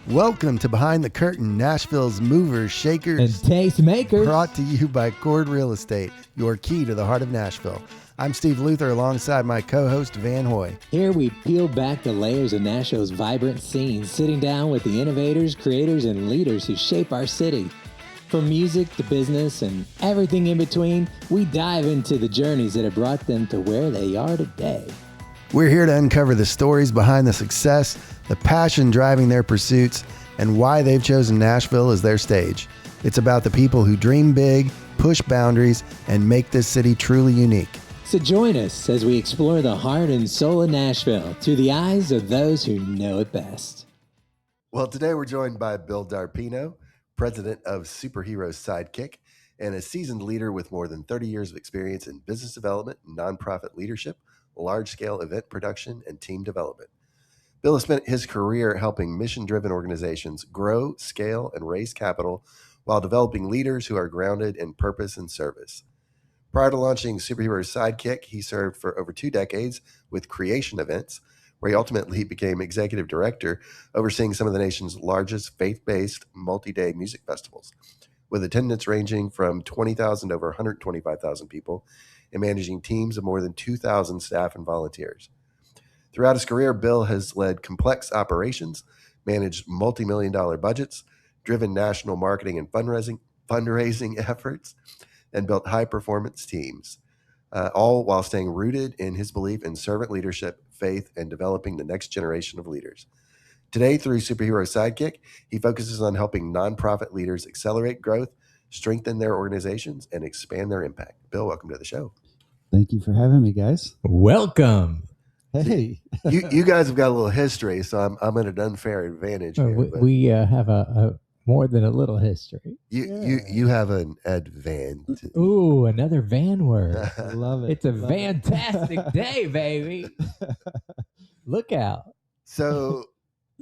Welcome to Behind the Curtain, Nashville's movers, shakers, and tastemakers. Brought to you by Cord Real Estate, your key to the heart of Nashville. I'm Steve Luther alongside my co-host Van Hoye. Here we peel back the layers of Nashville's vibrant scene, sitting down with the innovators, creators, and leaders who shape our city. From music to business and everything in between, we dive into the journeys that have brought them to where they are today. We're here to uncover the stories behind the success, the passion driving their pursuits, and why they've chosen Nashville as their stage. It's about the people who dream big, push boundaries, and make this city truly unique. So join us as we explore the heart and soul of Nashville through the eyes of those who know it best. Well, today we're joined by Bill Darpino, president of Superhero Sidekick, and a seasoned leader with more than 30 years of experience in business development, nonprofit leadership, large-scale event production, and team development. Bill has spent his career helping mission-driven organizations grow, scale, and raise capital while developing leaders who are grounded in purpose and service. Prior to launching Superhero Sidekick, he served for over 2 decades with Creation Events, where he ultimately became executive director, overseeing some of the nation's largest faith-based multi-day music festivals, with attendance ranging from 20,000 to over 125,000 people and managing teams of more than 2,000 staff and volunteers. Throughout his career, Bill has led complex operations, managed multi-million-dollar budgets, driven national marketing and fundraising efforts, and built high-performance teams, all while staying rooted in his belief in servant leadership, faith, and developing the next generation of leaders. Today, through Superhero Sidekick, he focuses on helping nonprofit leaders accelerate growth, strengthen their organizations, and expand their impact. Bill, welcome to the show. Thank you for having me, guys. Welcome. Hey, you guys have got a little history, so I'm at an unfair advantage here. We have a more than a little history. You have an advantage. Ooh, another van word. I love it. It's a fantastic day, baby. Look out. So,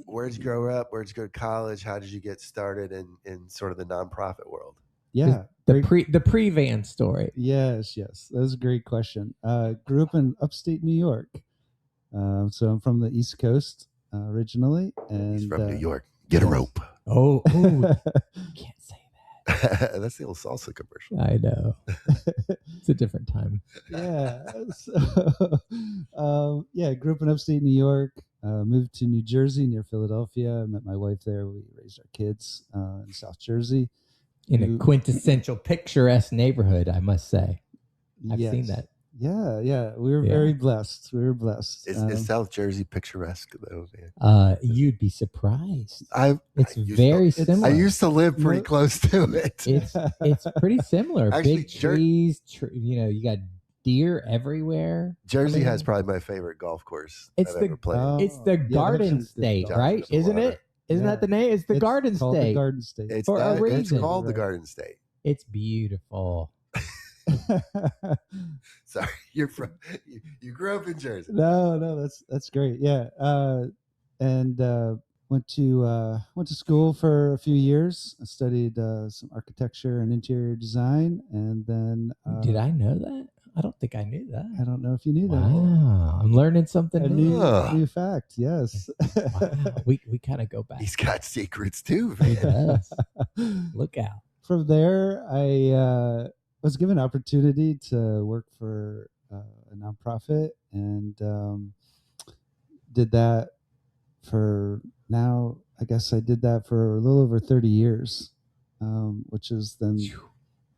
where'd you grow up? Where'd you go to college? How did you get started in sort of the nonprofit world? Yeah. The pre-van story. Yes. That was a great question. Grew up in upstate New York. So I'm from the East Coast originally. And He's from New York. Get a rope. Oh, can't say that. That's the old salsa commercial. I know. It's a different time. Yeah. So, grew up in upstate New York. Moved to New Jersey near Philadelphia. Met my wife there. We raised our kids in South Jersey. In a quintessential picturesque neighborhood, I must say. I've seen that. Yeah. We were very blessed. Is South Jersey picturesque though, man? You'd be surprised. It's very similar. I used to live pretty close to it. It's pretty similar. Actually, big trees. You got deer everywhere. Jersey has probably my favorite golf course I've ever played. It's the Garden State, right? Isn't it? Isn't that the name? It's the Garden State. The Garden State. It's for a reason. It's called the Garden State. It's beautiful. Sorry, you grew up in Jersey. No, that's great. Yeah, and went to school for a few years. I studied some architecture and interior design, and then Did I know that? I don't think I knew that. I don't know if you knew that. Wow, I'm learning something new fact. Yes. Wow. We kind of go back. He's got secrets too, He man. does. Look out. From there, I was given an opportunity to work for a nonprofit, and did that for now. I guess I did that for a little over 30 years, which is then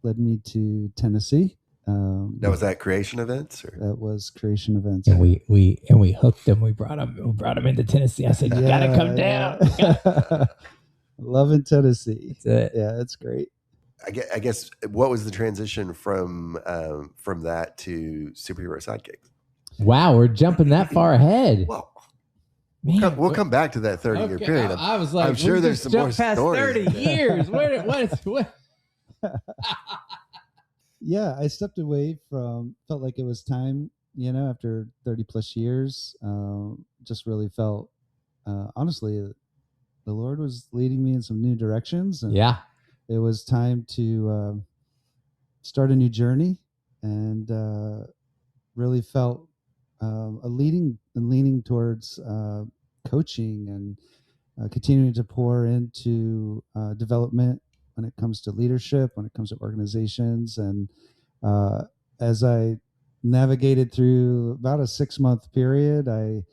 led me to Tennessee. Now, was that Creation Events? Or? That was Creation Events. And we hooked him. We brought him into Tennessee. I said, you gotta come down. Loving Tennessee. That's it. Yeah, it's great. I guess what was the transition from that to Superhero Sidekicks? Wow, we're jumping that far ahead. Well, Man, we'll come back to that 30-year period. I was like, I'm sure there's some more past stories. 30 years. What? Yeah, I stepped away felt like it was time, after 30 plus years. Just really felt, honestly, the Lord was leading me in some new directions. And it was time to start a new journey, and really felt a leaning towards coaching continuing to pour into development when it comes to leadership, when it comes to organizations. And as I navigated through about a 6-month period, I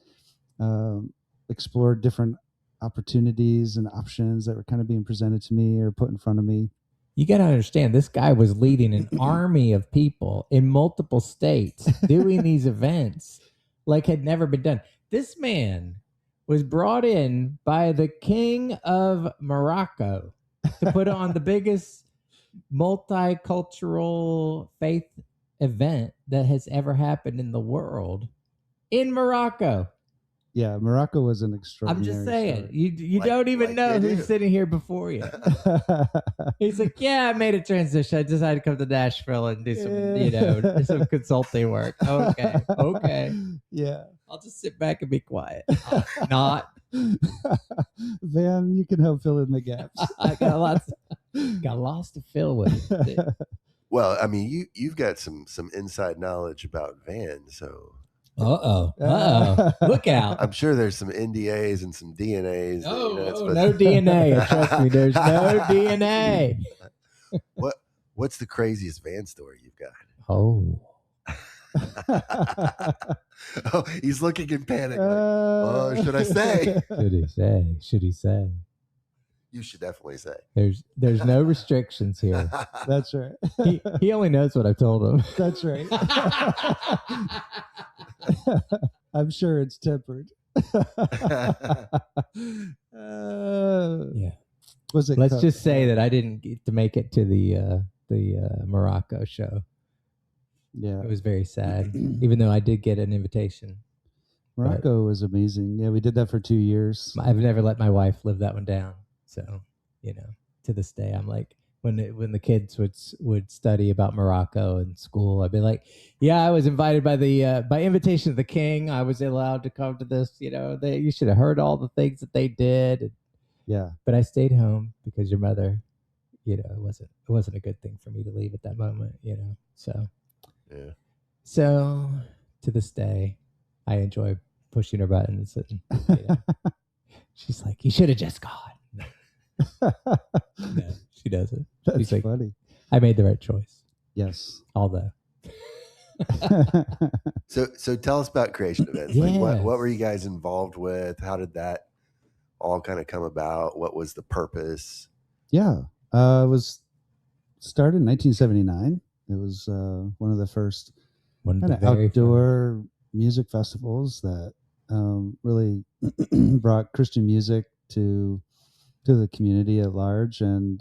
explored different opportunities and options that were kind of being presented to me or put in front of me. You got to understand, this guy was leading an army of people in multiple states doing these events like had never been done. This man was brought in by the King of Morocco to put on the biggest multicultural faith event that has ever happened in the world in Morocco. Yeah, Morocco was an I'm extraordinary just saying, story. you don't even know who's sitting here before you. He's like, yeah, I made a transition. I decided to come to Nashville and do some, some consulting work. Okay. Yeah. I'll just sit back and be quiet. Not. Van, you can help fill in the gaps. I got lots to fill with. Well, I mean, you've got some inside knowledge about Van, so. Look out. I'm sure there's some NDAs and some DNAs. No DNA. Trust me, there's no DNA. What's the craziest Van story you've got? Oh, he's looking in panic. Like, should I say? Should he say? You should definitely say. There's no restrictions here. That's right. He only knows what I told him. That's right. I'm sure it's tempered. Yeah. Was it? Let's just say that I didn't get to make it to the Morocco show. Yeah, it was very sad. Even though I did get an invitation. Morocco was amazing. Yeah, we did that for 2 years. I've never let my wife live that one down. So, to this day, I'm like, when the kids would study about Morocco in school, I'd be like, yeah, I was invited by invitation of the king. I was allowed to come to this. You should have heard all the things that they did. Yeah, but I stayed home because your mother, it wasn't a good thing for me to leave at that moment. So yeah. So to this day, I enjoy pushing her buttons. And, she's like, you should have just gone. No, she doesn't. That's like, funny. I made the right choice. Yes. Although. So tell us about creation events. Yes. Like what were you guys involved with? How did that all kind of come about? What was the purpose? Yeah. It was started in 1979. It was one of the first kind of outdoor music festivals that really brought Christian music to the community at large. And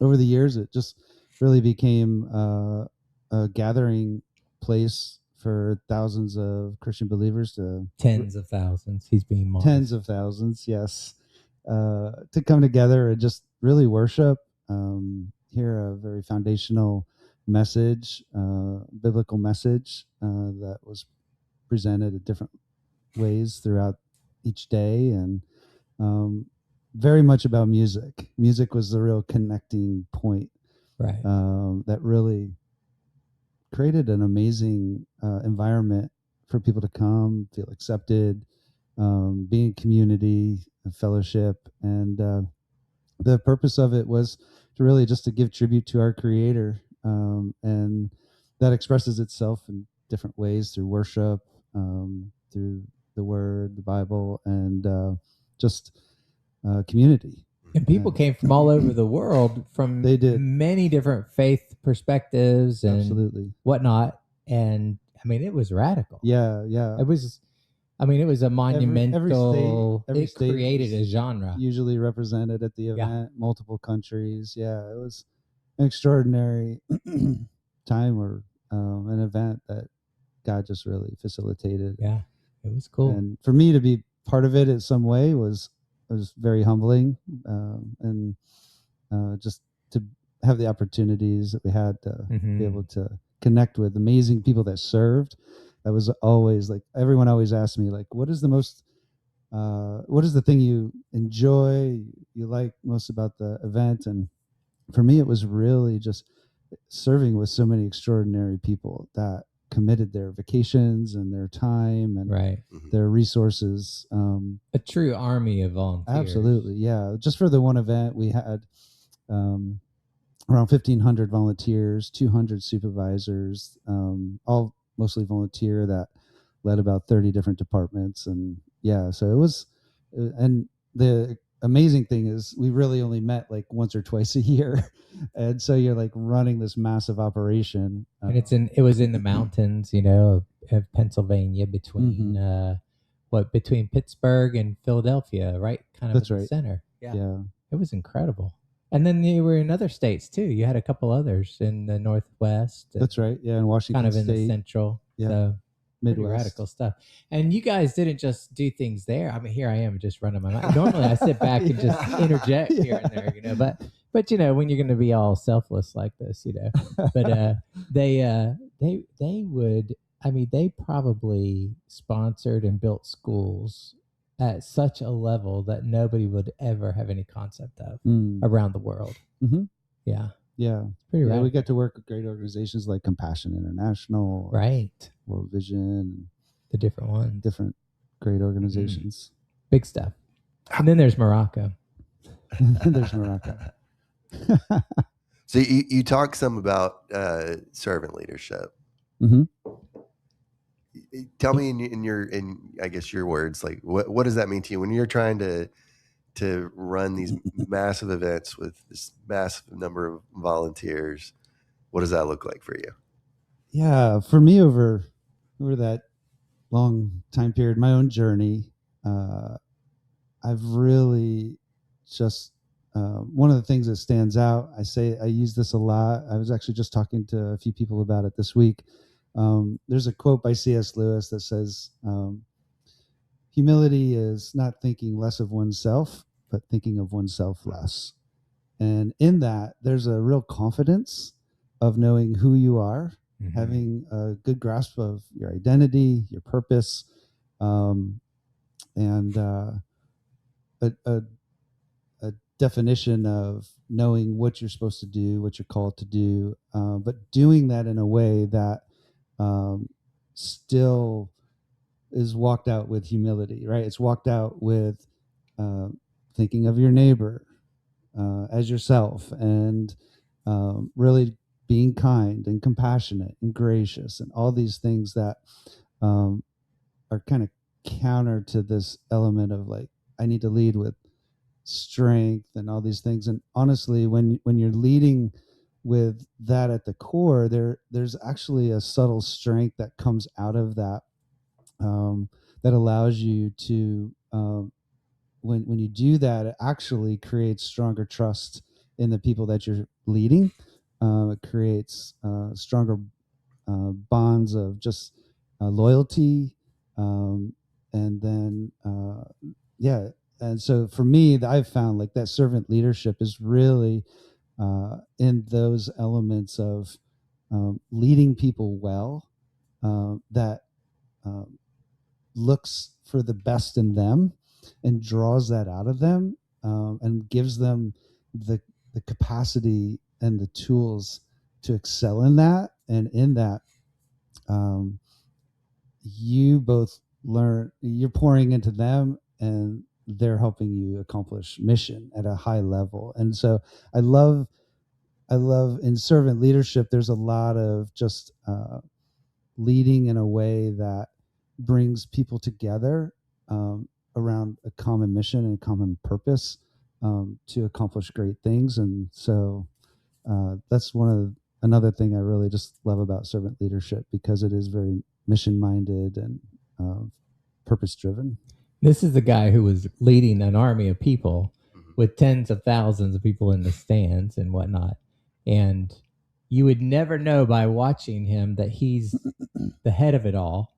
over the years, it just really became a gathering place for thousands of Christian believers tens of thousands. He's being modest. Tens of thousands, yes, to come together and just really worship, hear a very foundational message, biblical message that was presented in different ways throughout each day, and very much about music. Music was the real connecting point, right? That really created an amazing environment for people to come, feel accepted, be in community, fellowship, and the purpose of it was to really just to give tribute to our Creator, and that expresses itself in different ways through worship, through the Word, the Bible, and just community. And people came from all over the world, from many different faith perspectives and absolutely whatnot. And I mean, it was radical. Yeah. It was a monumental. Every it state created a genre. Usually represented at the event, multiple countries. Yeah, it was an extraordinary time, or an event that God just really facilitated. Yeah, it was cool. And for me to be part of it in some way was very humbling, and just to have the opportunities that we had to be able to connect with amazing people that served. That was always like, everyone always asked me, like, what is the thing you enjoy, you like most about the event? And for me, it was really just serving with so many extraordinary people that committed their vacations and their time and Right. their resources. A true army of volunteers. Absolutely, yeah. Just for the one event, we had around 1,500 volunteers, 200 supervisors, all mostly volunteer that led about 30 different departments. And yeah, so it was, and the amazing thing is we really only met like once or twice a year. And so you're like running this massive operation. And it was in the mountains, of Pennsylvania between, between Pittsburgh and Philadelphia, right? Kind of That's in the right. center. Yeah. It was incredible. And then you were in other states too. You had a couple others in the Northwest. That's right. Yeah. In Washington kind of in State. the central. Yeah. So pretty Midwest. radical stuff. And you guys didn't just do things there. I mean, here I am just running my mouth. Normally I sit back and just interject here and there, but when you're going to be all selfless like this, but they would, they probably sponsored and built schools at such a level that nobody would ever have any concept of around the world. Mm-hmm. Yeah. Yeah. Pretty radical. We get to work with great organizations like Compassion International, right? World Vision, the different ones, different great organizations. Big stuff. And then there's Morocco. There's Morocco. So you talk some about servant leadership. Mm-hmm. Tell me in I guess your words, like what does that mean to you when you're trying to run these massive events with this massive number of volunteers? What does that look like for you? Yeah, for me over that long time period, my own journey, I've really just one of the things that stands out. I use this a lot. I was actually just talking to a few people about it this week. There's a quote by C.S. Lewis that says, humility is not thinking less of oneself, but thinking of oneself less. And in that, there's a real confidence of knowing who you are, having a good grasp of your identity, your purpose, and a definition of knowing what you're supposed to do, what you're called to do, but doing that in a way that still is walked out with humility, right? It's walked out with thinking of your neighbor as yourself, and really being kind and compassionate and gracious, and all these things that are kind of counter to this element of like, I need to lead with strength and all these things. And honestly, when you're leading with that at the core, there's actually a subtle strength that comes out of that, that allows you to, when you do that, it actually creates stronger trust in the people that you're leading. It creates stronger bonds of just loyalty, and then and so for me, I've found like that servant leadership is really in those elements of leading people well, that looks for the best in them and draws that out of them, and gives them the capacity and the tools to excel in that. And in that, you both learn, you're pouring into them, and they're helping you accomplish mission at a high level. And so I love in servant leadership, there's a lot of just leading in a way that brings people together around a common mission and a common purpose, to accomplish great things. And so that's another thing I really just love about servant leadership, because it is very mission minded and purpose driven. This is the guy who was leading an army of people with tens of thousands of people in the stands and whatnot. And you would never know by watching him that he's the head of it all,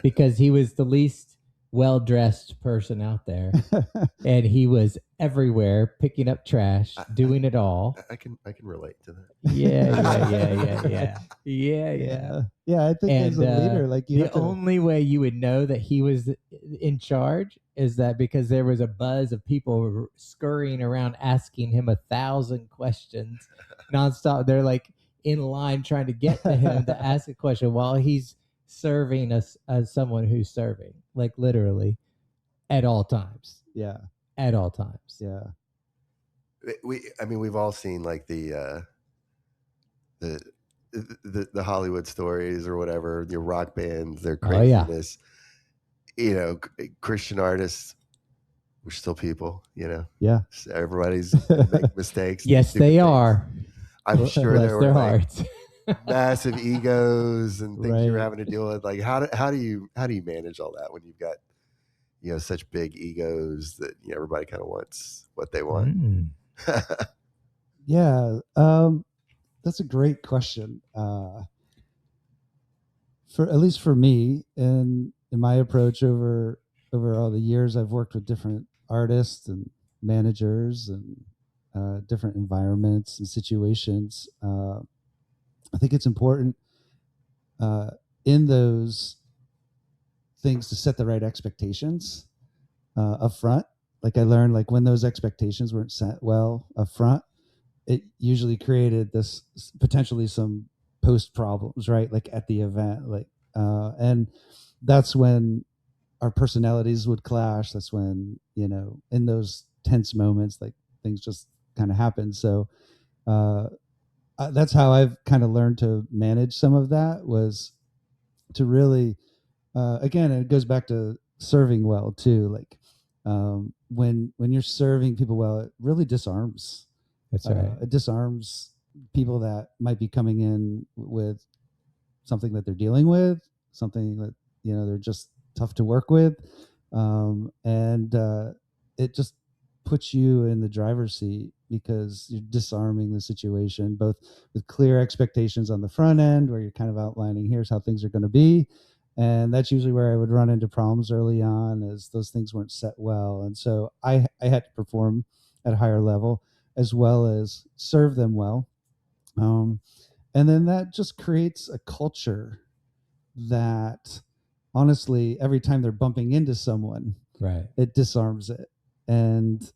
because he was the least well-dressed person out there. And he was everywhere picking up trash, doing it all. I can relate to that. Yeah, I think as a leader, like the only way you would know that he was in charge is that because there was a buzz of people scurrying around asking him 1,000 questions nonstop. They're like, in line trying to get to him to ask a question while he's serving us as someone who's serving, like literally at all times. Yeah. At all times. Yeah. We've all seen like the Hollywood stories or whatever, your rock bands, their craziness. You know, Christian artists, we're still people, you know. Yeah. Everybody's gonna make mistakes. Yes, they are. I'm sure there were like hearts. massive egos and things you're Right. having to deal with. Like how do you manage all that when you've got, you know, such big egos that, you know, everybody kind of wants what they want? Yeah. That's a great question. For at least for me, and in my approach over all the years, I've worked with different artists and managers and different environments and situations. I think it's important in those things to set the right expectations up front. Like I learned, like when those expectations weren't set well up front, it usually created this potentially some post problems, right? Like at the event, like, and that's when our personalities would clash. That's when, you know, in those tense moments, like things just kind of happen. So, that's how I've kind of learned to manage some of that, was to really, again, it goes back to serving well too. Like, when you're serving people well, it really disarms. That's right. It disarms people that might be coming in with something that they're dealing with, something that, you know, they're just tough to work with, and it just puts you in the driver's seat because you're disarming the situation, both with clear expectations on the front end where you're kind of outlining here's how things are going to be. And that's usually where I would run into problems early on, as those things weren't set well. And so I had to perform at a higher level as well as serve them well. And then that just creates a culture that, honestly, every time they're bumping into someone, Right, it disarms it. And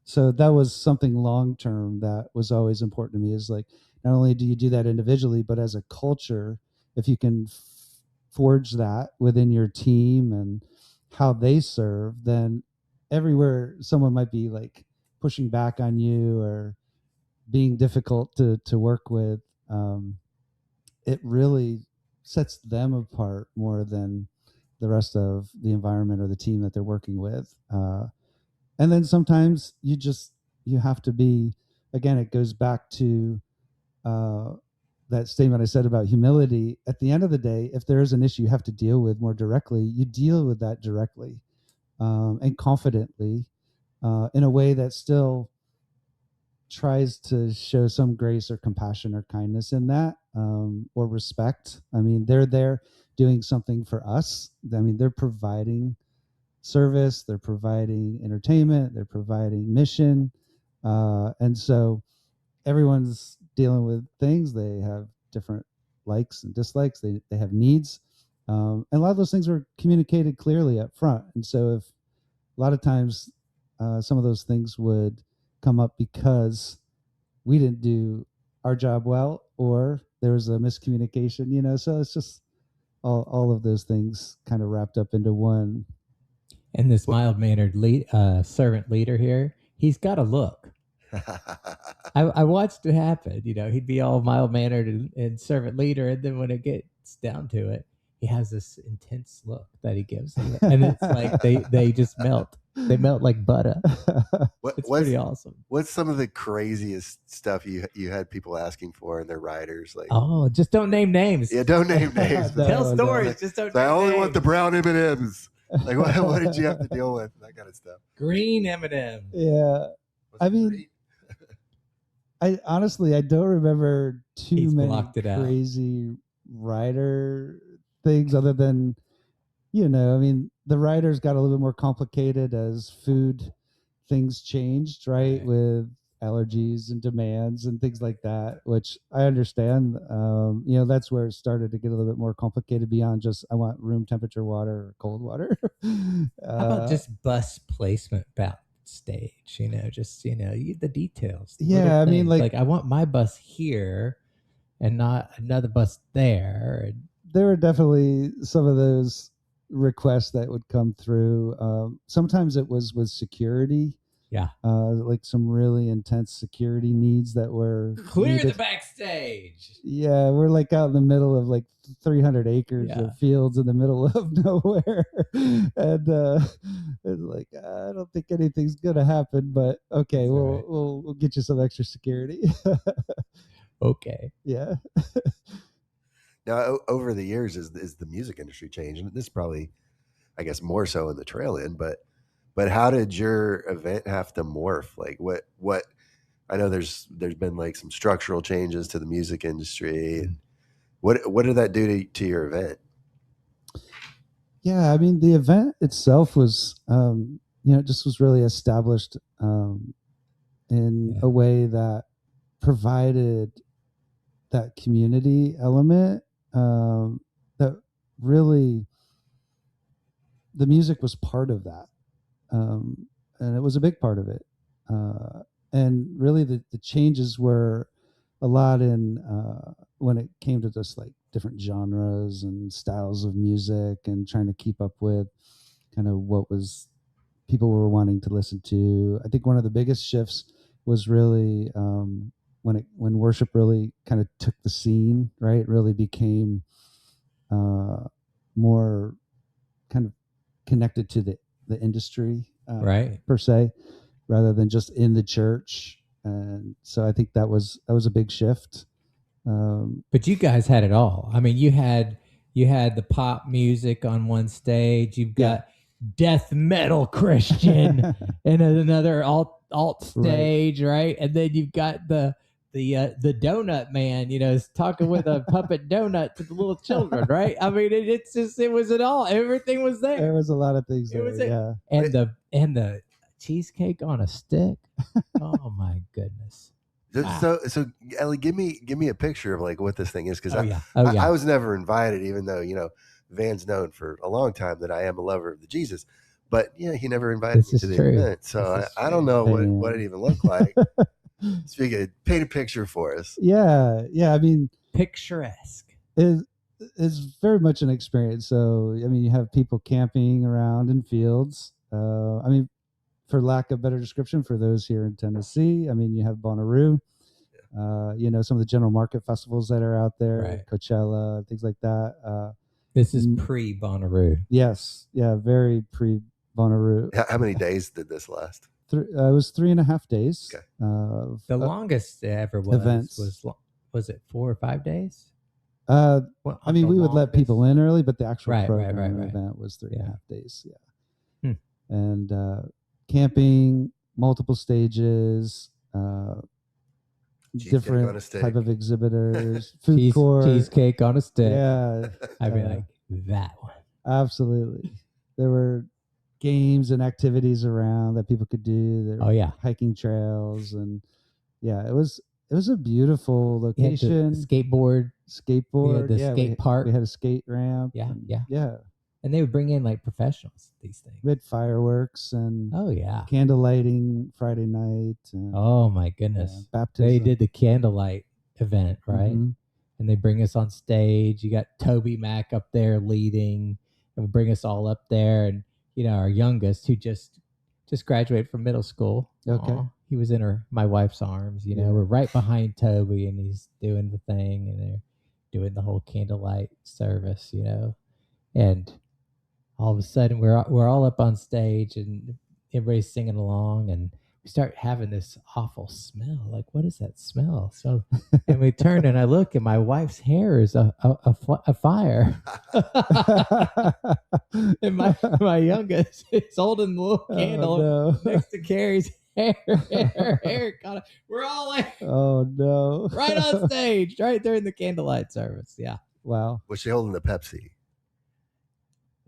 so that was something long term that was always important to me, is like, not only do you do that individually, but as a culture, if you can forge that within your team and how they serve, then everywhere someone might be like pushing back on you or being difficult to work with, it really sets them apart more than the rest of the environment or the team that they're working with. And then sometimes you have to be, again, it goes back to that statement I said about humility. At the end of the day, if there is an issue you have to deal with more directly, you deal with that directly, and confidently, in a way that still tries to show some grace or compassion or kindness in that, or respect. I mean, they're there doing something for us. I mean, they're providing service, they're providing entertainment, they're providing mission. And so everyone's dealing with things. They have different likes and dislikes. They have needs. And a lot of those things were communicated clearly up front. And so if a lot of times some of those things would come up because we didn't do our job well, or there was a miscommunication, you know, so it's just all of those things kind of wrapped up into one. And this mild-mannered servant leader here, he's got a look. I watched it happen. You know, he'd be all mild-mannered and servant leader, and then when it gets down to it, he has this intense look that he gives them. And it's like they just melt. They melt like butter. It's pretty awesome. What's some of the craziest stuff you had people asking for in their riders? Like, oh, just don't name names. Yeah, don't name names. Tell stories. Just don't. I only names. Want the brown M&Ms. Like, what did you have to deal with? That kind of stuff. Green M&M. Yeah, I mean, I honestly I don't remember too many crazy rider things, other than, you know, I mean, the riders got a little bit more complicated as food things changed, right? With allergies and demands and things like that, which I understand. You know, that's where it started to get a little bit more complicated beyond just I want room temperature water or cold water. How about just bus placement stage, just the details. Yeah, little I mean, things. like I want my bus here and not another bus there. And there were definitely some of those requests that would come through. Sometimes it was with security, yeah, like some really intense security needs that were clear needed. the backstage. Yeah, we're like out in the middle of like 300 acres Yeah. of fields in the middle of nowhere, and it's like I don't think anything's gonna happen, but okay, That's all we'll right. we'll get you some extra security. Okay. Yeah. Now, over the years, is the music industry changed? And this is probably, I guess, more so in the trail end. But how did your event have to morph? Like what? I know there's been like some structural changes to the music industry, and what did that do to your event? Yeah, I mean the event itself was, just was really established in Yeah. a way that provided that community element, that really the music was part of that, and it was a big part of it. And really, the changes were a lot in when it came to just like different genres and styles of music and trying to keep up with kind of what was people were wanting to listen to. I think one of the biggest shifts was really when worship really kind of took the scene, right? It really became more kind of connected to the industry, Right. per se, rather than just in the church. And so I think that was a big shift. But you guys had it all. I mean, you had the pop music on one stage. You've Yeah. got death metal Christian and another alt stage, right? And then you've got the donut man, is talking with a puppet donut to the little children, right? I mean, it was it all. Everything was there. There was a lot of things It was there. it. Yeah. And the cheesecake on a stick. Oh my goodness. Wow. So Ellie, give me a picture of like what this thing is, because Oh yeah. Oh yeah. I was never invited, even though Van's known for a long time that I am a lover of the Jesus, but he never invited This me is to the true. event, so This is I don't know true. what it even looked like. So if you could paint a picture for us. Yeah. I mean, Picturesque. is very much an experience. So I mean, you have people camping around in fields. I mean, for lack of better description, for those here in Tennessee, I mean, you have Bonnaroo. Some of the general market festivals that are out there, Right. Coachella, things like that. This is pre Bonnaroo. Yes, yeah, very pre Bonnaroo. How many days did this last? It was 3.5 days. Okay. The longest ever was events. Was it 4 or 5 days? Well, I mean, we would let people in early, but the actual Right. event was 3.5 days. Yeah. Hmm. And camping, multiple stages, different type of exhibitors, food court, cheesecake on a stick. Yeah, I'd be like that one. Absolutely. There were games and activities around that people could do. There were hiking trails, and it was a beautiful location. Skateboard. We had the skate park. We had a skate ramp. Yeah. And they would bring in like professionals, these things. We had fireworks and candle lighting Friday night. And, oh my goodness. Baptism. They did the candlelight event, right? Mm-hmm. And they bring us on stage. You got Toby Mac up there leading, and bring us all up there. And our youngest, who just graduated from middle school. Okay. Aww, he was in my wife's arms. We're right behind Toby, and he's doing the thing, and they're doing the whole candlelight service. And all of a sudden we're all up on stage, and everybody's singing along, and we start having this awful smell. Like, what is that smell? So, and we turn, and I look, and my wife's hair is a fire. And my youngest is holding the little candle next to Carrie's hair. Her hair caught. We're all like, oh no! Right on stage, right during the candlelight service. Yeah. Wow. Was she holding the Pepsi?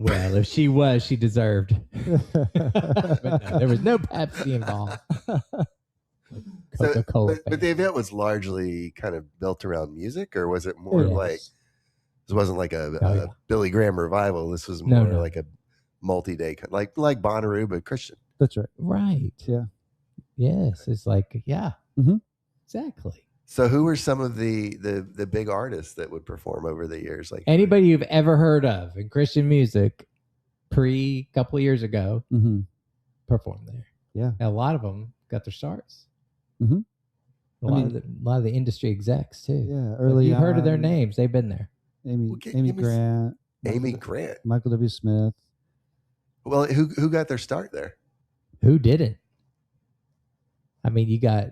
Well, if she was, she deserved. But no, there was no Pepsi involved. Coca-Cola. But the event was largely kind of built around music, or was it more like, this wasn't like a Billy Graham revival? This was more like a multi-day, like Bonnaroo, but Christian. That's right. Right. Yeah. Yes. It's like, yeah, Mhm. exactly. So who were some of the big artists that would perform over the years? Like Anybody you've ever heard of in Christian music couple of years ago Mhm. performed there. Yeah. And a lot of them got their starts. Mhm. A lot of the industry execs too. Yeah. So if Early you've heard of their on, names, they've been there. Amy Well, give Amy me Grant. Amy Grant. Michael W. Smith. Well, who got their start there? Who didn't? I mean, you got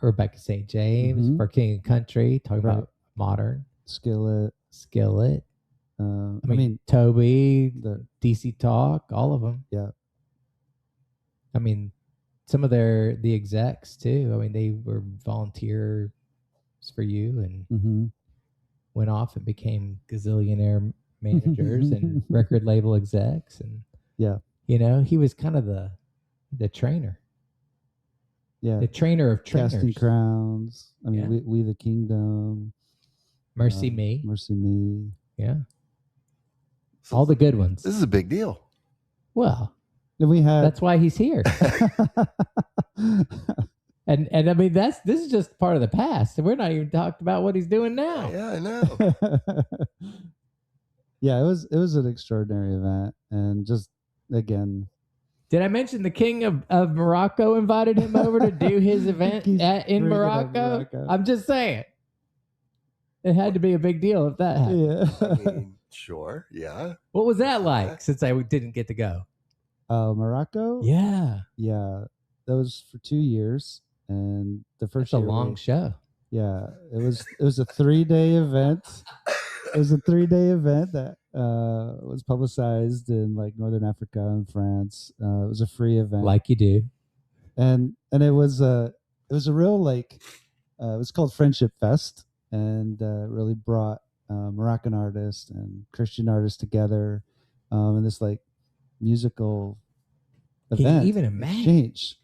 Rebecca St. James Mhm. for King of Country, talking Right. about modern. Skillet. I mean, Toby, the DC Talk, all of them. yeah. I mean, some of the execs too. I mean, they were volunteers for you and Mhm. went off and became gazillionaire managers and record label execs. And, Yeah. you know, he was kind of the trainer, Yeah. the trainer of trainers. Casting Crowns. I mean, Yeah. we the Kingdom. Mercy Me. Mercy Me. Yeah. All the good ones. This is a big deal. Well, And we had. that's why he's here. And I mean, this is just part of the past. We're not even talking about what he's doing now. Yeah, I know. Yeah, it was an extraordinary event, and just again, Did I mention the King of Morocco invited him over to do his event He's in bringing up Morocco? Morocco. I'm just saying. It had to be a big deal if that happened. yeah. I mean, sure, yeah. What was that like since I didn't get to go? Morocco. Yeah. Yeah, that was for 2 years, and the first It's a year long show. Yeah, it was a 3-day event. It was a 3-day event that was publicized in like Northern Africa and France. It was a free event, Like you do. and it was a real like it was called Friendship Fest, and really brought Moroccan artists and Christian artists together in this like musical Can you event. even imagine? Exchange.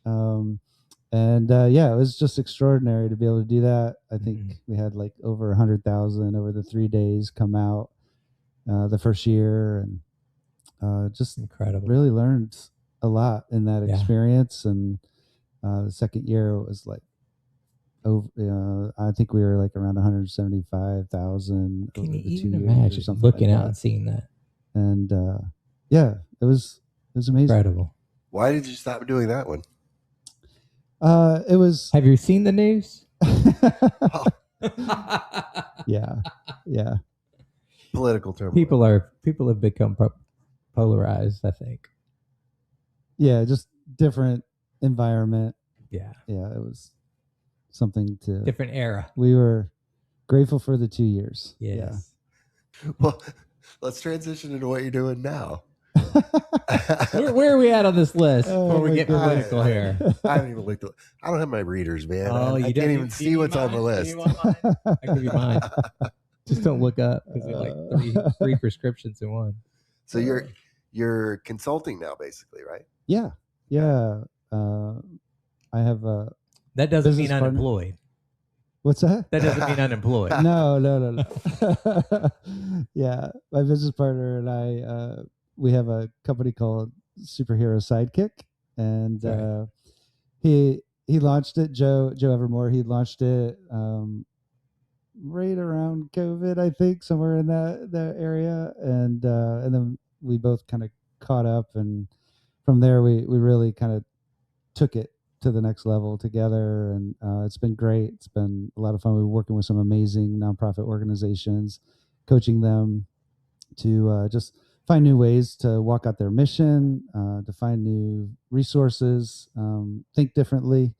And yeah, it was just extraordinary to be able to do that. I think we had like over 100,000 over the 3 days come out the first year, and just Incredible. really learned a lot in that Yeah. experience. And the second year was like over. I think we were like around 175,000 over Can the you 2 even years or imagine something looking like out that. and seeing that? And yeah, it was amazing. Incredible. Why did you stop doing that one? It was Have you seen the news? yeah. Political turmoil. People have become polarized, I think. Yeah, just different environment. Yeah. Yeah, it was something to. Different era. We were grateful for the 2 years. Yes. Well, let's transition into what you're doing now. Where are we at on this list Oh, before we my get goodness. political here? I haven't even looked. I don't have my readers, man. Oh, I can't even see what's on the list. I give you mine. Just don't look up because they're like three prescriptions in one. So you're consulting now, basically, right? Yeah. I have a. That doesn't Business mean partner. unemployed. What's that? That doesn't mean unemployed. No. Yeah, my business partner and I, we have a company called Superhero Sidekick, and Right. he launched it. Joe Evermore. He launched it right around COVID, I think, somewhere in that area, and then we both kind of caught up, and from there we really kind of took it to the next level together, and it's been great. It's been a lot of fun. We're working with some amazing nonprofit organizations, coaching them to just find new ways to walk out their mission, to find new resources, think differently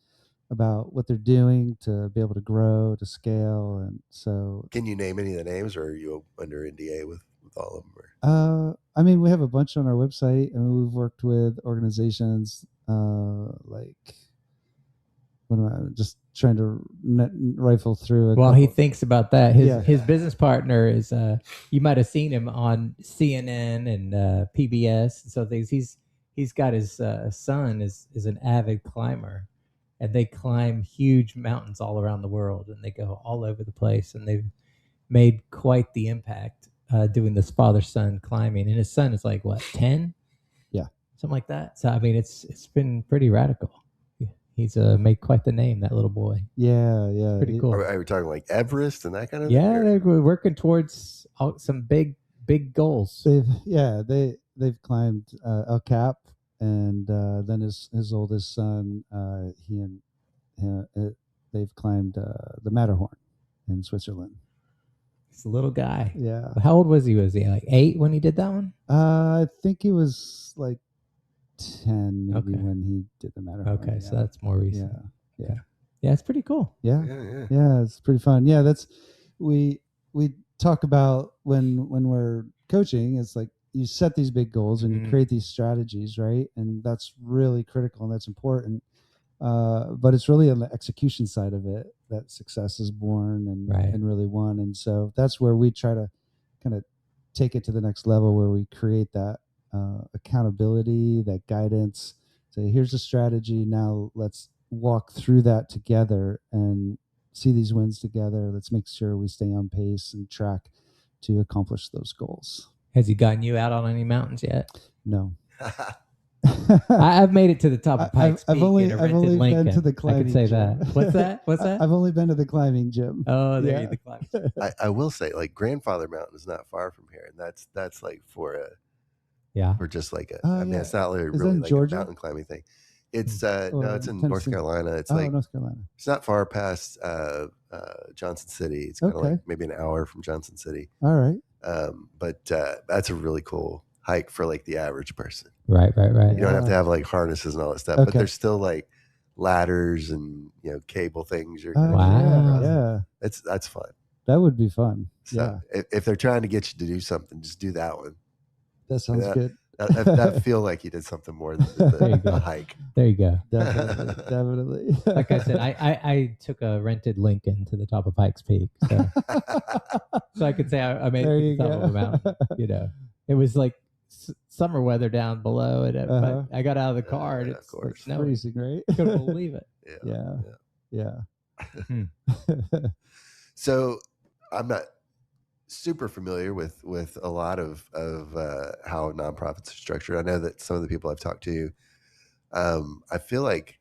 about what they're doing to be able to grow, to scale. And so, Can you name any of the names, or are you under NDA with all of them? Or? I mean, we have a bunch on our website. I mean, we've worked with organizations like. What am I just trying to rifle through? While he thinks about that, Yeah. his business partner is you might have seen him on CNN and PBS and so things. He's got his son is an avid climber, and they climb huge mountains all around the world, and they go all over the place, and they've made quite the impact doing this father-son climbing. And his son is like what, 10? Yeah. something like that. So I mean, it's been pretty radical. He's made quite the name, that little boy. Yeah, Pretty cool. Are we talking like Everest and that kind of Yeah, thing? they're working towards some big goals. They've climbed El Cap, and then his oldest son, they've climbed the Matterhorn in Switzerland. He's a little guy. Yeah. How old was he? Was he like 8 when he did that one? I think he was like 10 maybe Okay. when he did the Matterhorn. Okay, so that's more recent. Yeah. Yeah, it's pretty cool. Yeah, it's pretty fun. Yeah, that's we talk about when we're coaching. It's like you set these big goals and you create these strategies, right? And that's really critical and that's important. But it's really on the execution side of it that success is born and really won. And so that's where we try to kind of take it to the next level, where we create that accountability, that guidance. Say, here's a strategy. Now let's walk through that together and see these wins together. Let's make sure we stay on pace and track to accomplish those goals. Has he gotten you out on any mountains yet? No. I've made it to the top of Pikes Peak. I've only Lincoln. been to the climbing. I can say gym. that. What's that? What's that? I've only been to the climbing gym. Oh, there you the climbing. I will say, like, Grandfather Mountain is not far from here, and that's like for just like a. I mean, it's not really like a mountain climbing thing. It's no, it's in North Carolina. It's like North Carolina. It's not far past Johnson City. It's kind of like maybe an hour from Johnson City. All right. But that's a really cool hike for like the average person. Right. You don't have to have like harnesses and all that stuff, but there's still like ladders and cable things. Wow. That's fun. That would be fun. So if they're trying to get you to do something, just do that one. That sounds good. That feel like you did something more than the hike. There you go. Definitely. Like I said, I took a rented Lincoln to the top of Pikes Peak, so I could say I made it to the top of a mountain. It was like summer weather down below, but I got out of the car and it's freezing, right? Couldn't believe it. Yeah. So I'm not super familiar with a lot of how nonprofits are structured. I know that some of the people I've talked to, I feel like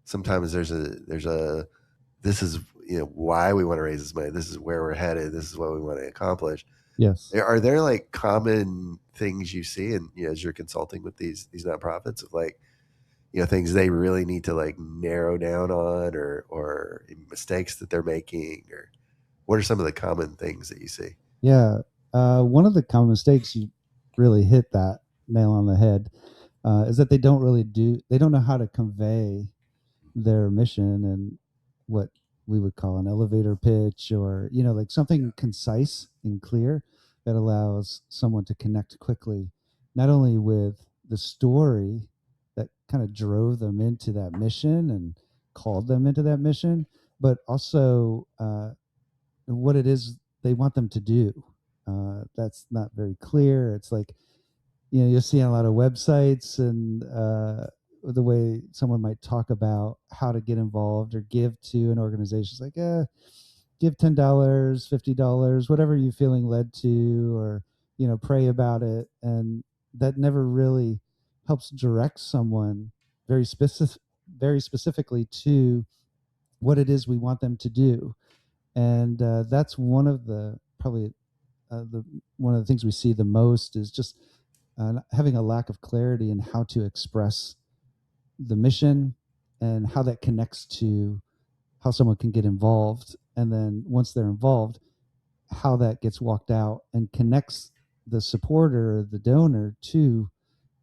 sometimes there's a this is why we want to raise this money. This is where we're headed. This is what we want to accomplish. Yes. Are there like common things you see and as you're consulting with these nonprofits of like things they really need to like narrow down on or mistakes that they're making, or what are some of the common things that you see? Yeah. One of the common mistakes, you really hit that nail on the head, is that they don't know how to convey their mission and what we would call an elevator pitch, or, like something concise and clear that allows someone to connect quickly, not only with the story that kind of drove them into that mission and called them into that mission, but also what it is they want them to do. That's not very clear. It's like, you'll see on a lot of websites and the way someone might talk about how to get involved or give to an organization. It's like, give $10, $50, whatever you're feeling led to, or, pray about it. And that never really helps direct someone very specifically to what it is we want them to do. And that's one of the things we see the most is just having a lack of clarity in how to express the mission and how that connects to how someone can get involved. And then once they're involved, how that gets walked out and connects the supporter or the donor to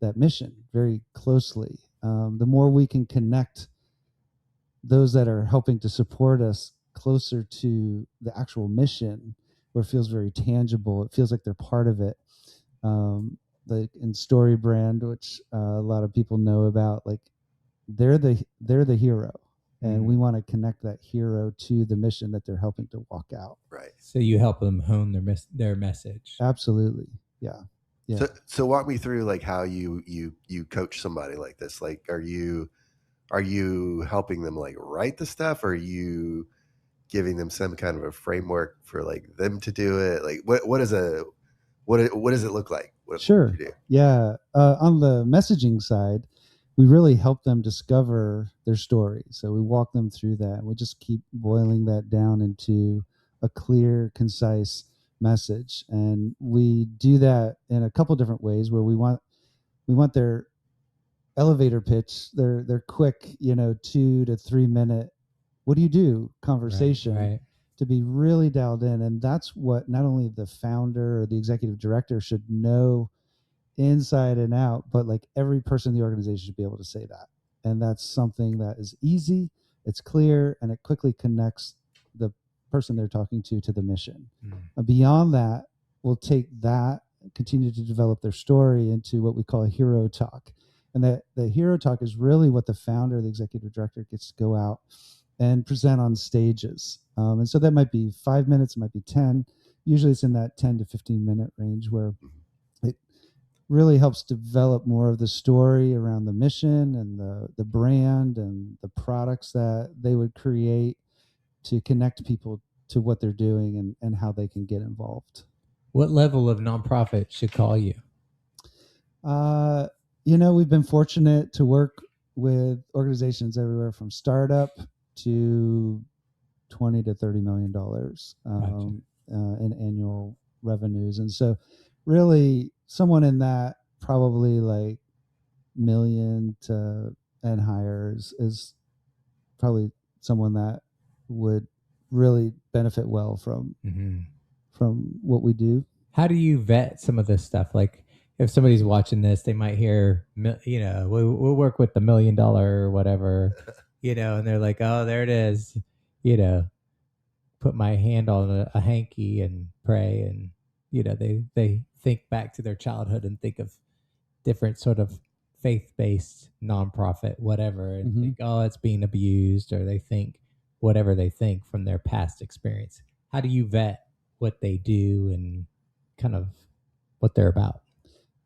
that mission very closely. The more we can connect those that are helping to support us closer to the actual mission, where it feels very tangible, it feels like they're part of it. Like in Story Brand, which a lot of people know about, like they're the hero, and we want to connect that hero to the mission that they're helping to walk out. Right. So you help them hone their message. Absolutely. Yeah. So walk me through like how you coach somebody like this. Like, are you helping them like write the stuff? Or are you giving them some kind of a framework for like them to do it? Like what What does it look like? What Sure. do you do? Yeah. On the messaging side, we really help them discover their story. So we walk them through that. We just keep boiling that down into a clear, concise message. And we do that in a couple different ways where we want their elevator pitch, their quick, 2 to 3 minute, what do you do conversation, Right. to be really dialed in. And that's what not only the founder or the executive director should know inside and out, but like every person in the organization should be able to say that. And that's something that is easy, it's clear, and it quickly connects the person they're talking to the mission. Beyond that, we'll take that, continue to develop their story into what we call a hero talk. And that the hero talk is really what the founder, the executive director, gets to go out and present on stages. And so that might be 5 minutes, it might be 10. Usually it's in that 10 to 15-minute range where it really helps develop more of the story around the mission and the brand and the products that they would create to connect people to what they're doing and how they can get involved. What level of nonprofit should call you? We've been fortunate to work with organizations everywhere from startup to $20 to $30 million in annual revenues. And so really someone in that probably like million to and higher is probably someone that would really benefit well from what we do. How do you vet some of this stuff? Like if somebody's watching this, they might hear, we'll work with the $1 million or whatever, and they're like, oh, there it is, put my hand on a hanky and pray. And, they think back to their childhood and think of different sort of faith-based nonprofit, whatever, and think, oh, it's being abused, or they think whatever they think from their past experience. How do you vet what they do and kind of what they're about?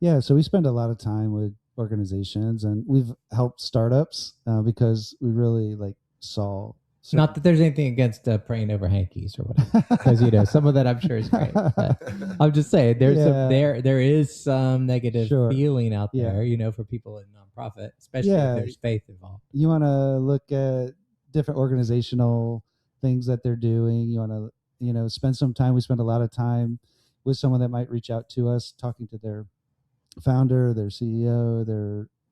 Yeah, so we spend a lot of time with organizations, and we've helped startups because we really saw. Not that there's anything against praying over hankies or whatever, because some of that I'm sure is great. But I'm just saying there is some negative feeling out there, for people in nonprofit, especially if there's faith involved. You want to look at different organizational things that they're doing. You want to spend some time. We spend a lot of time with someone that might reach out to us, talking to their founder, their CEO,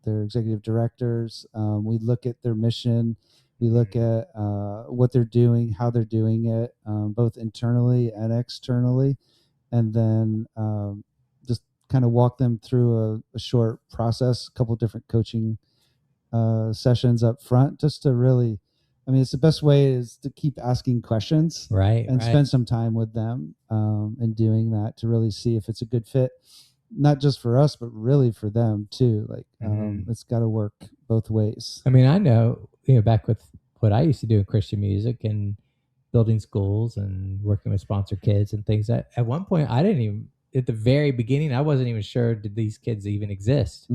their executive directors. We look at their mission. We look at what they're doing, how they're doing it, both internally and externally, and then just kind of walk them through a short process, a couple of different coaching sessions up front, just to really, it's the best way is to keep asking questions, and spend some time with them and doing that to really see if it's a good fit, not just for us, but really for them too. It's got to work both ways. I know, back with what I used to do in Christian music and building schools and working with sponsored kids and things, that at one point I didn't even, at the very beginning, I wasn't even sure, did these kids even exist?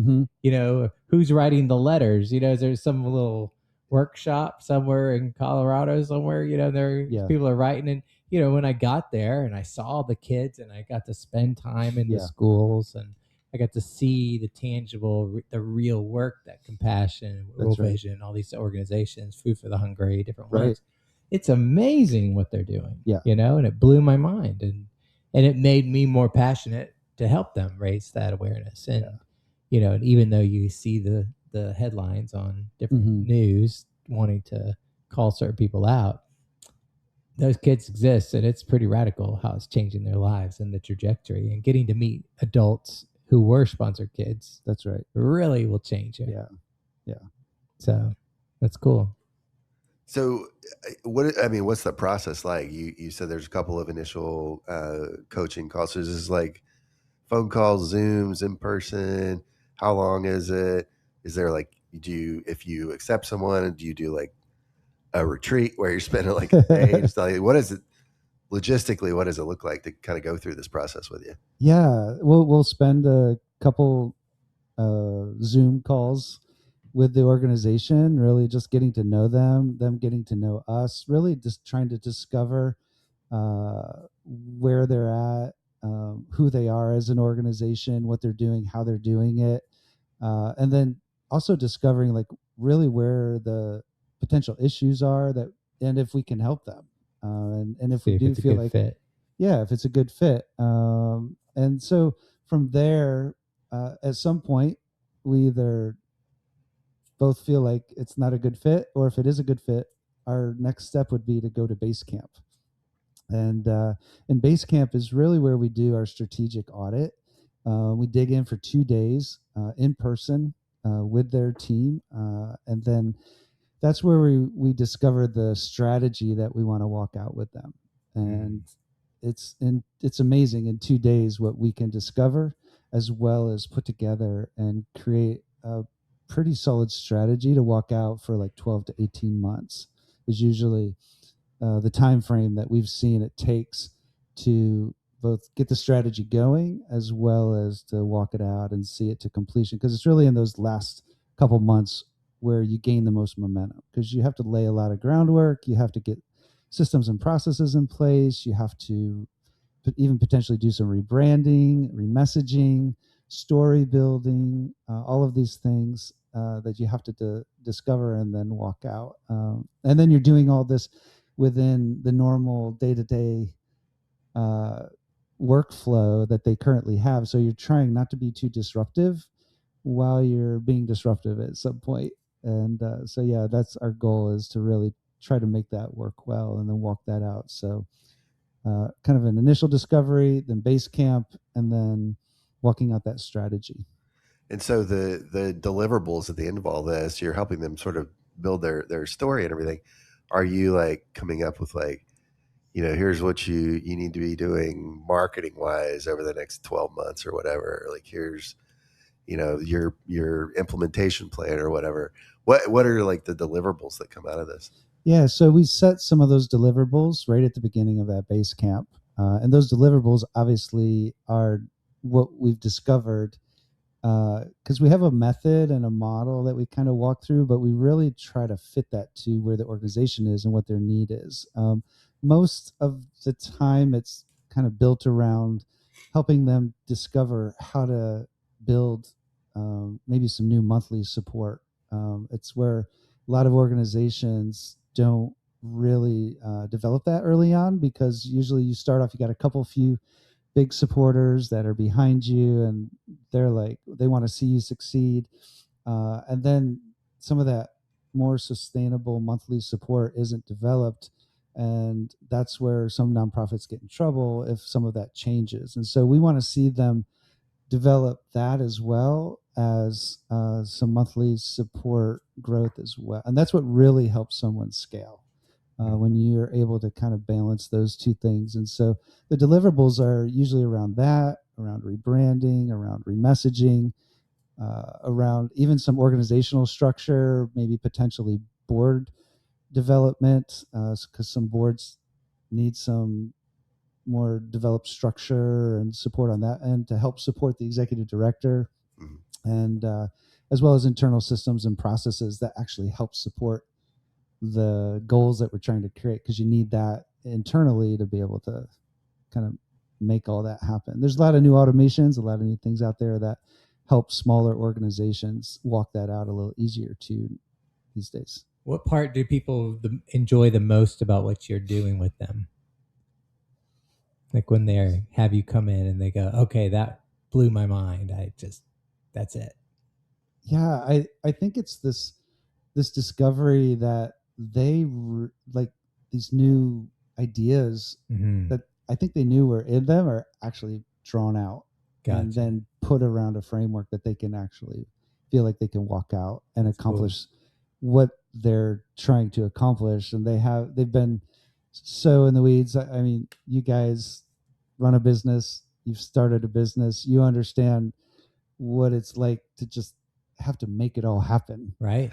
Who's writing the letters? Is there some little workshop somewhere in Colorado somewhere, people are writing. And, when I got there and I saw the kids and I got to spend time in the schools and I got to see the tangible, the real work that Compassion, World Vision, all these organizations, Food for the Hungry, different ones. It's amazing what they're doing, and it blew my mind. And it made me more passionate to help them raise that awareness. And, and even though you see the headlines on different news wanting to call certain people out, those kids exist, and it's pretty radical how it's changing their lives and the trajectory, and getting to meet adults who were sponsored kids. That's right. Really will change it. Yeah. So that's cool. So what's the process like? You said there's a couple of initial coaching calls. So is this like phone calls, Zooms, in person? How long is it? Is there if you accept someone, do you do like a retreat where you're spending like a day? Just what is it logistically? What does it look like to kind of go through this process with you? Yeah, we'll spend a couple Zoom calls with the organization, really just getting to know them getting to know us, really just trying to discover where they're at, who they are as an organization, what they're doing, how they're doing it, and then also discovering like really where the potential issues are that, and if we can help them, and if See we if do it's a feel good like fit. yeah, if it's a good fit. And so from there, at some point, we either both feel like it's not a good fit, or if it is a good fit, our next step would be to go to base camp. And base camp is really where we do our strategic audit. We dig in for 2 days in person with their team, and then that's where we discover the strategy that we want to walk out with them. And it's amazing in 2 days what we can discover, as well as put together and create a pretty solid strategy to walk out for like 12 to 18 months is usually the time frame that we've seen it takes to both get the strategy going as well as to walk it out and see it to completion, because it's really in those last couple months where you gain the most momentum, because you have to lay a lot of groundwork, you have to get systems and processes in place, you have to even potentially do some rebranding, remessaging, story building, all of these things that you have to discover and then walk out. And then you're doing all this within the normal day-to-day workflow that they currently have. So you're trying not to be too disruptive while you're being disruptive at some point. And so, yeah, that's our goal, is to really try to make that work well and then walk that out. So kind of an initial discovery, then base camp, and then walking out that strategy. And so the deliverables at the end of all this, you're helping them sort of build their story and everything. Are you like coming up with like, here's what you need to be doing marketing wise over the next 12 months or whatever? Like here's, your implementation plan or whatever. What are like the deliverables that come out of this? Yeah, so we set some of those deliverables right at the beginning of that base camp. And those deliverables obviously are what we've discovered, because we have a method and a model that we kind of walk through, but we really try to fit that to where the organization is and what their need is. Most of the time, it's kind of built around helping them discover how to build maybe some new monthly support. It's where a lot of organizations don't really develop that early on, because usually you start off, you got a few big supporters that are behind you, and they're like, they want to see you succeed. And then some of that more sustainable monthly support isn't developed. And that's where some nonprofits get in trouble if some of that changes. And so we want to see them develop that as well as some monthly support growth as well. And that's what really helps someone scale. When you're able to kind of balance those two things. And so the deliverables are usually around that, around rebranding, around remessaging, around even some organizational structure, maybe potentially board development, because some boards need some more developed structure and support on that end to help support the executive director, and as well as internal systems and processes that actually help support the goals that we're trying to create, because you need that internally to be able to kind of make all that happen. There's a lot of new automations, a lot of new things out there that help smaller organizations walk that out a little easier too these days. What part do people enjoy the most about what you're doing with them? Like when they have you come in and they go, okay, that blew my mind. That's it. Yeah, I think it's this discovery that they like these new ideas that I think they knew were in them are actually drawn out. Gotcha. And then put around a framework that they can actually feel like they can walk out and accomplish what they're trying to accomplish. And they've been so in the weeds. I mean, you guys run a business, you've started a business, you understand what it's like to just have to make it all happen. Right.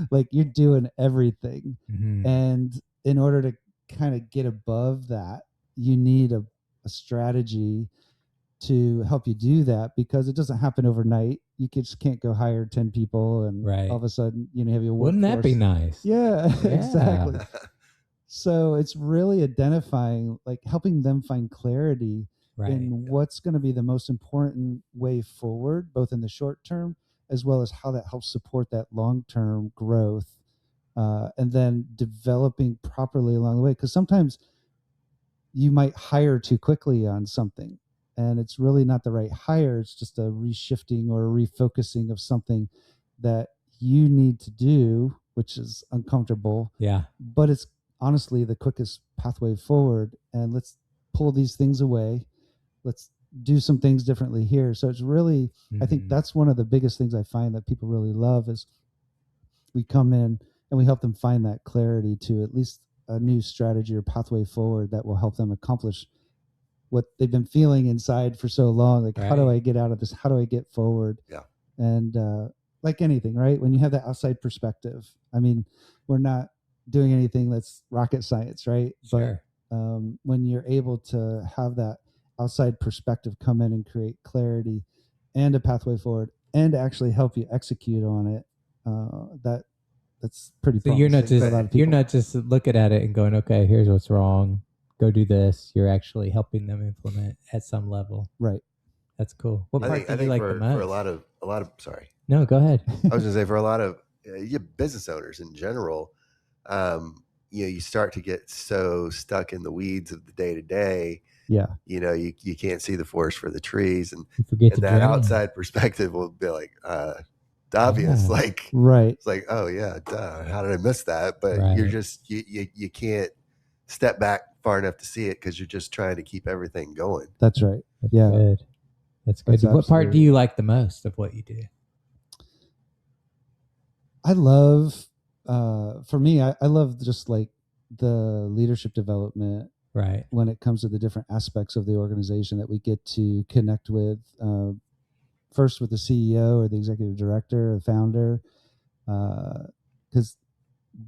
Like you're doing everything. And in order to kind of get above that, you need a strategy to help you do that, because it doesn't happen overnight. You just can't go hire 10 people and all of a sudden, have your workforce. Wouldn't that be nice? Yeah. Exactly. So it's really identifying, like helping them find clarity in what's going to be the most important way forward, both in the short term as well as how that helps support that long-term growth, and then developing properly along the way. Because sometimes you might hire too quickly on something, and it's really not the right hire. It's just a reshifting or a refocusing of something that you need to do, which is uncomfortable. Yeah. But it's honestly the quickest pathway forward. And let's pull these things away. Let's do some things differently here. So it's really, I think that's one of the biggest things I find that people really love is we come in and we help them find that clarity to at least a new strategy or pathway forward that will help them accomplish what they've been feeling inside for so long. Like, how do I get out of this? How do I get forward? Yeah. And like anything, right? When you have that outside perspective, I mean, we're not doing anything that's rocket science, right? Sure. But when you're able to have that outside perspective come in and create clarity and a pathway forward and actually help you execute on it, that's pretty. So you're not just looking at it and going, okay, here's what's wrong, go do this. You're actually helping them implement at some level. Right. That's cool. What part do you like the most? For a lot of sorry. No, go ahead. I was gonna say for a lot of business owners in general, you start to get so stuck in the weeds of the day to day. Yeah. You can't see the forest for the trees, and that outside perspective will be like obvious, like right. It's like, oh yeah, duh, how did I miss that? But you're just you can't step back far enough to see it because you're just trying to keep everything going. That's right. That's good. That's good. What part do you like the most of what you do? I love, for me, I love just like the leadership development. Right. When it comes to the different aspects of the organization that we get to connect with, first with the CEO or the executive director or the founder, because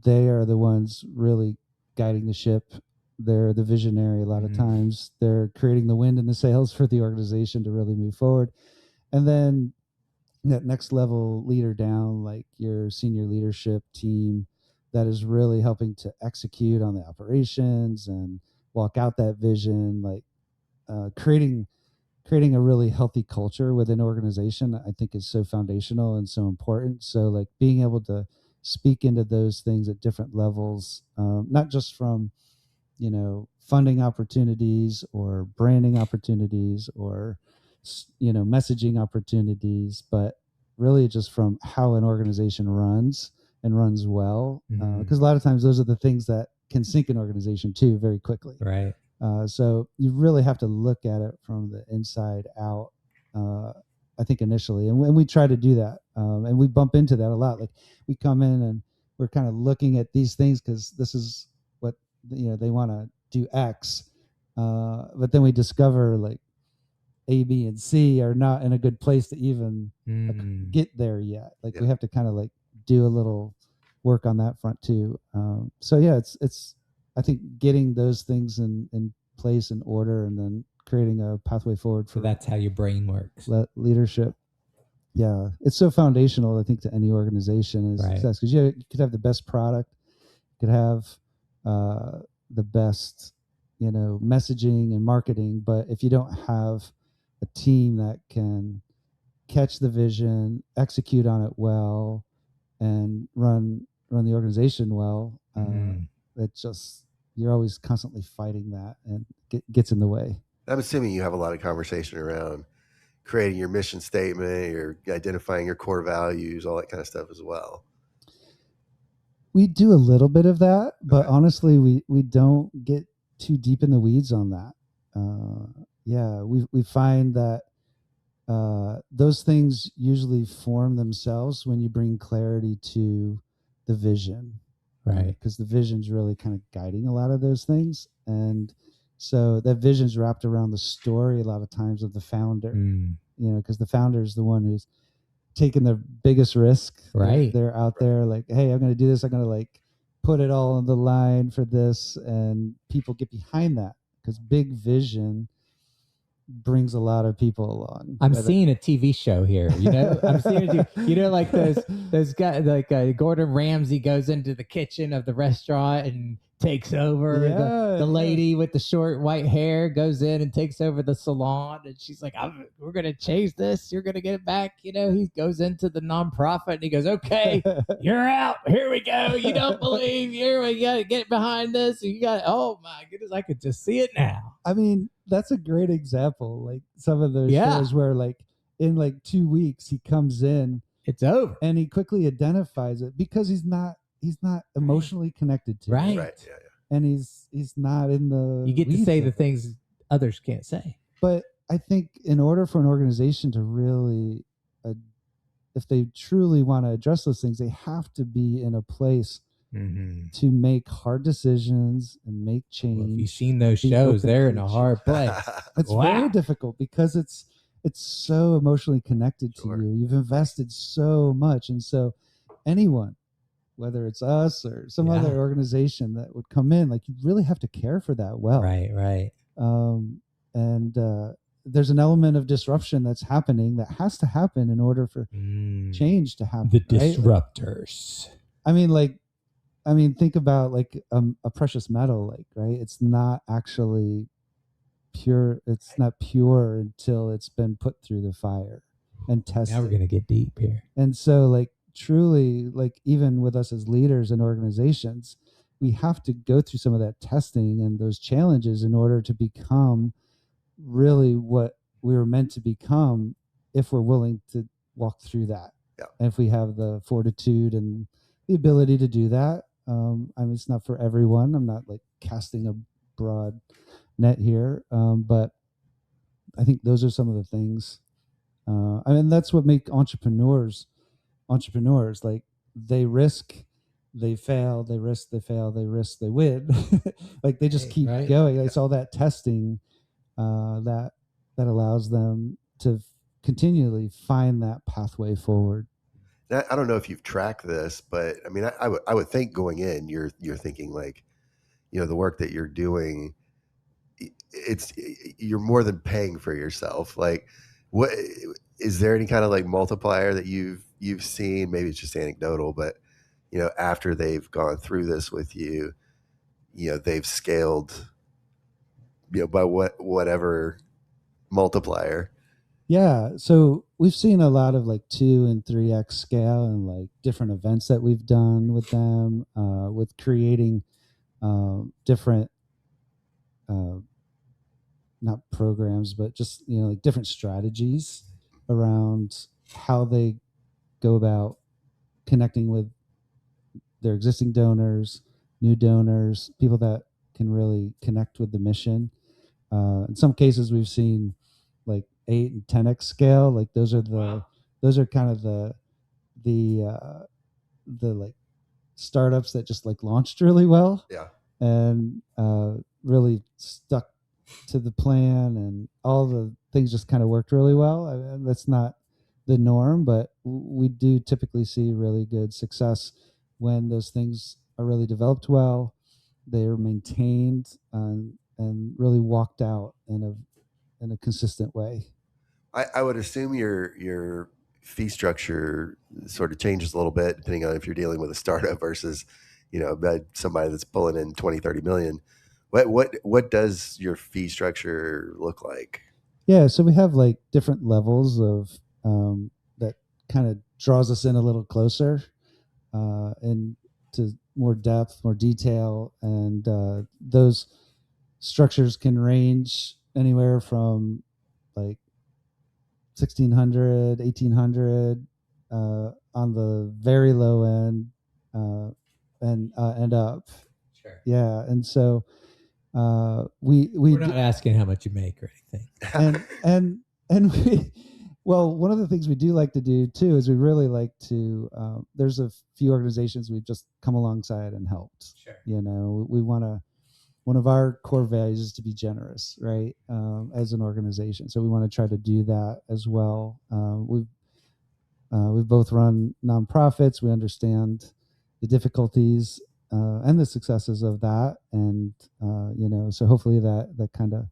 they are the ones really guiding the ship. They're the visionary a lot of times. They're creating the wind in the sails for the organization to really move forward. And then that next level leader down, like your senior leadership team that is really helping to execute on the operations and walk out that vision, like creating a really healthy culture within an organization, I think is so foundational and so important. So like being able to speak into those things at different levels, not just from, funding opportunities or branding opportunities or, messaging opportunities, but really just from how an organization runs and runs well. Because a lot of times those are the things that can sink an organization too very quickly. Right. So you really have to look at it from the inside out, I think initially. And we try to do that. And we bump into that a lot. Like we come in and we're kind of looking at these things because this is what, they want to do X. But then we discover like A, B, and C are not in a good place to even get there yet. Like we have to kind of like do a little work on that front too. So yeah, it's I think getting those things in place and order, and then creating a pathway forward for. So that's how your brain works. Leadership. Yeah, it's so foundational, I think, to any organization is success, because you could have the best product, you could have the best, messaging and marketing, but if you don't have a team that can catch the vision, execute on it well, and run the organization well, it just, you're always constantly fighting that, and gets in the way. I'm assuming you have a lot of conversation around creating your mission statement, you're identifying your core values, all that kind of stuff as well. We do a little bit of that, but honestly, we don't get too deep in the weeds on that. We find that those things usually form themselves when you bring clarity to the vision, right? Because the vision's really kind of guiding a lot of those things, and so that vision's wrapped around the story a lot of times of the founder, because the founder is the one who's taking the biggest risk. Right. They're out there like, hey, I'm going to do this. I'm going to like put it all on the line for this. And people get behind that because big vision brings a lot of people along. I'm seeing a TV show here, I'm seeing, like those guys, like Gordon Ramsay goes into the kitchen of the restaurant and takes over. The lady with the short white hair goes in and takes over the salon, and she's like, we're going to change this. You're going to get it back. You know, he goes into the nonprofit and he goes, okay, you're out. Here we go. You don't believe. Here we got to get behind this. You got, oh my goodness, I could just see it now. I mean, that's a great example. Like some of those shows where like in like 2 weeks he comes in, it's over, and he quickly identifies it because he's not emotionally connected to it. Right. Yeah. And he's not in the. You get to say the things others can't say. But I think in order for an organization to really, if they truly want to address those things, they have to be in a place to make hard decisions and make change. Well, if you've seen those shows, they're in a hard place. It's very difficult because it's so emotionally connected to you. You've invested so much. And so anyone, whether it's us or some other organization that would come in, like you really have to care for that well. Right. And there's an element of disruption that's happening that has to happen in order for change to happen. The disruptors. Right? I mean, think about like a precious metal, like, right? It's not actually pure. It's not pure until it's been put through the fire and tested. Now we're going to get deep here. And so like truly, like even with us as leaders and organizations, we have to go through some of that testing and those challenges in order to become really what we were meant to become, if we're willing to walk through that. Yeah. And if we have the fortitude and the ability to do that. I mean, it's not for everyone. I'm not like casting a broad net here. But I think those are some of the things. I mean, that's what make entrepreneurs. Like they risk, they fail, they risk, they fail, they risk, they win. Like they just keep going. It's all that testing that allows them to continually find that pathway forward. I don't know if you've tracked this, but I mean, I would think going in, you're thinking like, you know, the work that you're doing, you're more than paying for yourself. Like, what is there any kind of like multiplier that you've seen? Maybe it's just anecdotal, but you know, after they've gone through this with you, you know, they've scaled, you know, by whatever multiplier. Yeah, so we've seen a lot of like 2 and 3x scale and like different events that we've done with them, with creating different, not programs, but just, you know, like different strategies around how they go about connecting with their existing donors, new donors, people that can really connect with the mission. In some cases, we've seen like 8 and 10x scale. Like those are kind of the like startups that just like launched really well. Yeah. And really stuck to the plan, and all the things just kind of worked really well. I mean, that's not the norm, but we do typically see really good success when those things are really developed well, they are maintained, and really walked out in a consistent way. I would assume your fee structure sort of changes a little bit depending on if you're dealing with a startup versus, you know, somebody that's pulling in 20, 30 million. What does your fee structure look like? Yeah, so we have like different levels of that kind of draws us in a little closer and to more depth, more detail, and those structures can range anywhere from like 1,600, 1,800 on the very low end, and up. Sure. Yeah, and so we're not asking how much you make or anything. and we, well, one of the things we do like to do too is we really like to. There's a few organizations we've just come alongside and helped. Sure. You know, we want to. One of our core values is to be generous, right? As an organization, so we want to try to do that as well. We've both run nonprofits. We understand the difficulties and the successes of that, and you know, so hopefully that kind of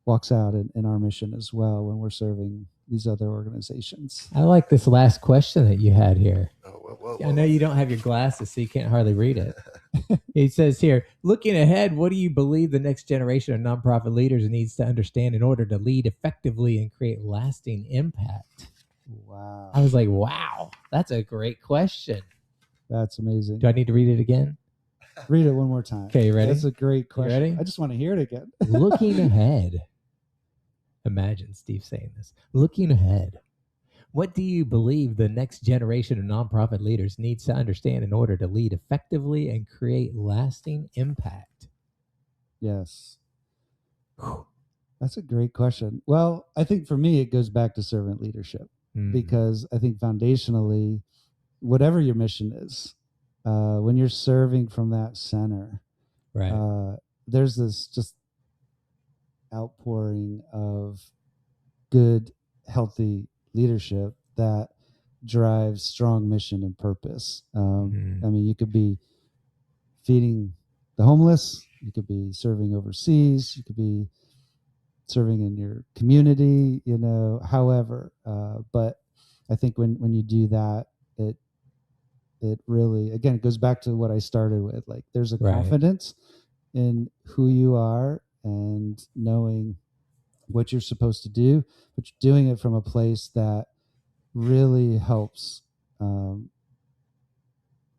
walks out in our mission as well when we're serving these other organizations. I like this last question that you had here. Oh, I know you don't have your glasses, so you can't hardly read it. He says here, looking ahead, what do you believe the next generation of nonprofit leaders needs to understand in order to lead effectively and create lasting impact? Wow. I was like, wow, that's a great question. That's amazing. Do I need to read it again? Read it one more time. Okay, you ready? That's a great question. You ready? I just want to hear it again. Looking ahead. Imagine Steve saying this. Looking ahead. What do you believe the next generation of nonprofit leaders needs to understand in order to lead effectively and create lasting impact? Yes. That's a great question. Well, I think for me, it goes back to servant leadership because I think foundationally, whatever your mission is, when you're serving from that center, right, there's this just outpouring of good, healthy leadership that drives strong mission and purpose. I mean, you could be feeding the homeless, you could be serving overseas, you could be serving in your community, however. But I think when you do that, it really, again, it goes back to what I started with. Like, there's a confidence in who you are and knowing what you're supposed to do, but you're doing it from a place that really helps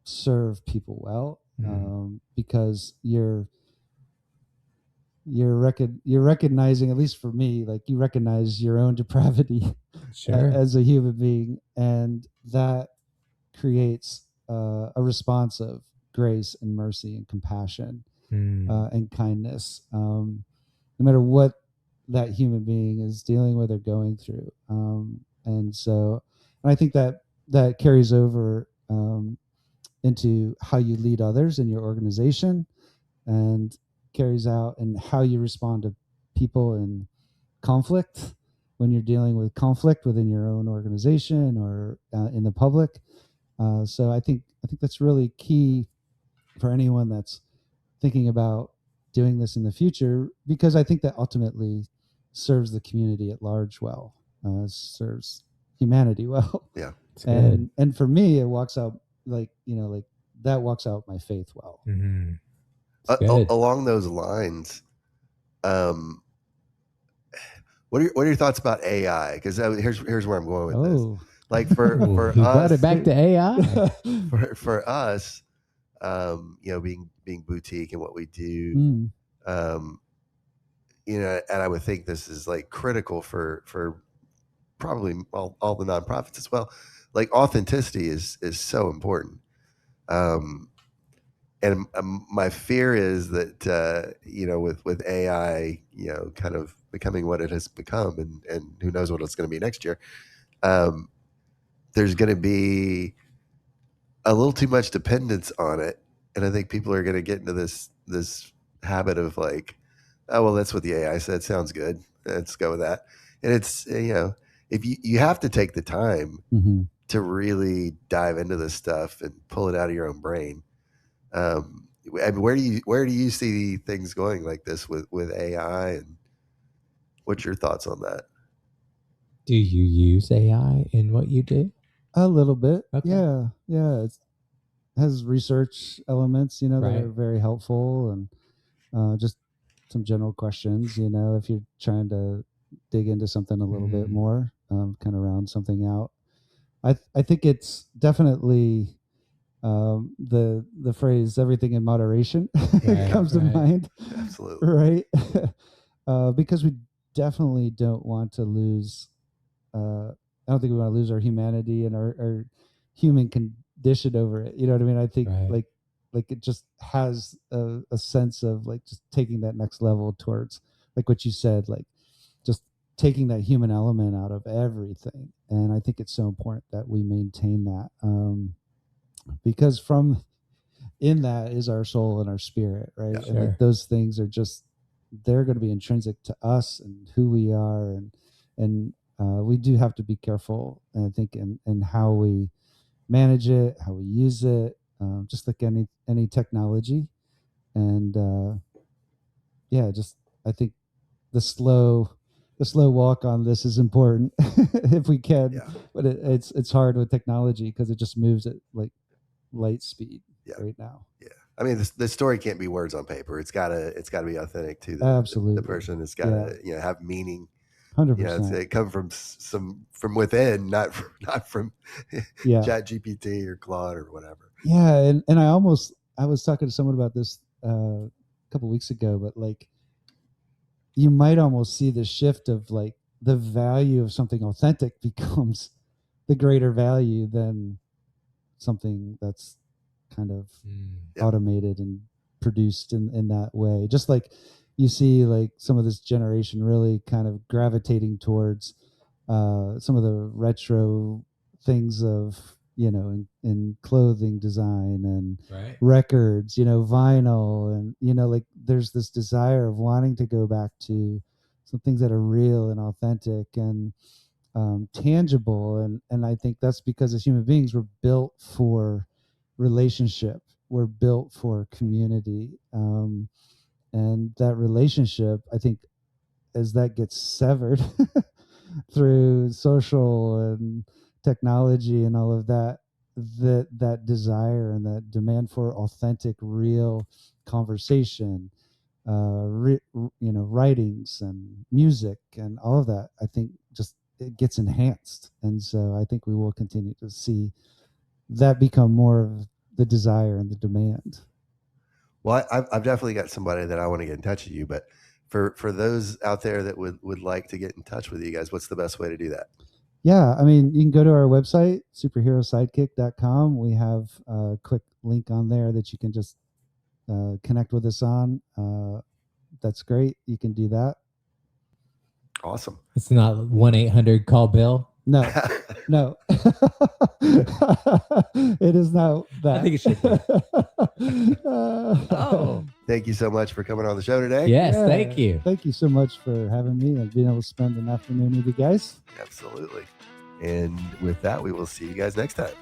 serve people well, because you're recognizing, at least for me, like, you recognize your own depravity as a human being, and that creates a response of grace and mercy and compassion and kindness, no matter what that human being is dealing with or going through. And I think that carries over into how you lead others in your organization, and carries out in how you respond to people in conflict, when you're dealing with conflict within your own organization or in the public. So I think that's really key for anyone that's thinking about doing this in the future, because I think that ultimately serves the community at large well, serves humanity well. Yeah. And for me, it walks out like that walks out my faith well. Along those lines, what are your thoughts about AI? Because here's where I'm going with this. Like for us, brought it back to AI. for us, being boutique and what we do, and I would think this is like critical for probably all the nonprofits as well. Like, authenticity is so important. And my fear is that, with AI, kind of becoming what it has become, and who knows what it's going to be next year, there's going to be a little too much dependence on it. And I think people are going to get into this habit of like, oh, well, that's what the AI said. Sounds good. Let's go with that. And it's, if you have to take the time to really dive into this stuff and pull it out of your own brain. Where do you see things going like this with AI, and what's your thoughts on that? Do you use AI in what you do? A little bit. Okay. Yeah. It has research elements, that are very helpful, and just some general questions, if you're trying to dig into something a little bit more, kind of round something out. I think it's definitely the phrase "everything in moderation" comes to mind. Absolutely. Right. Because we definitely don't want to lose. I don't think we want to lose our humanity and our human condition over it. You know what I mean? I think like it just has a sense of like just taking that next level towards, like what you said, like just taking that human element out of everything. And I think it's so important that we maintain that, because from in that is our soul and our spirit, right? Yeah, and like those things are just, they're going to be intrinsic to us and who we are, and we do have to be careful, I think, in how we manage it, how we use it, just like any technology. And just I think the slow the slow walk on this is important if we can. Yeah. But it's hard with technology because it just moves at like light speed right now. Yeah. I mean, the story can't be words on paper. It's gotta be authentic to Absolutely. the person. It's gotta have meaning. 100%. It come from within, not from Chat GPT or Claude or whatever. Yeah, and I was talking to someone about this a couple weeks ago, but like you might almost see the shift of like the value of something authentic becomes the greater value than something that's kind of automated and produced in that way. Just like you see like some of this generation really kind of gravitating towards some of the retro things of, in clothing design and records, vinyl, and, like there's this desire of wanting to go back to some things that are real and authentic and tangible. And I think that's because as human beings, we're built for relationship. We're built for community. And that relationship, I think, as that gets severed through social and technology and all of that, that desire and that demand for authentic, real conversation, writings and music and all of that, I think just it gets enhanced. And so I think we will continue to see that become more of the desire and the demand. Well, I've definitely got somebody that I want to get in touch with you, but for those out there that would like to get in touch with you guys, what's the best way to do that? Yeah, I mean, you can go to our website, superherosidekick.com. We have a quick link on there that you can just connect with us on. That's great. You can do that. Awesome. It's not 1-800-CALL-BILL? No. It is not that. I think it should be. Thank you so much for coming on the show today. Yes, thank you. Thank you so much for having me and being able to spend an afternoon with you guys. Absolutely. And with that, we will see you guys next time.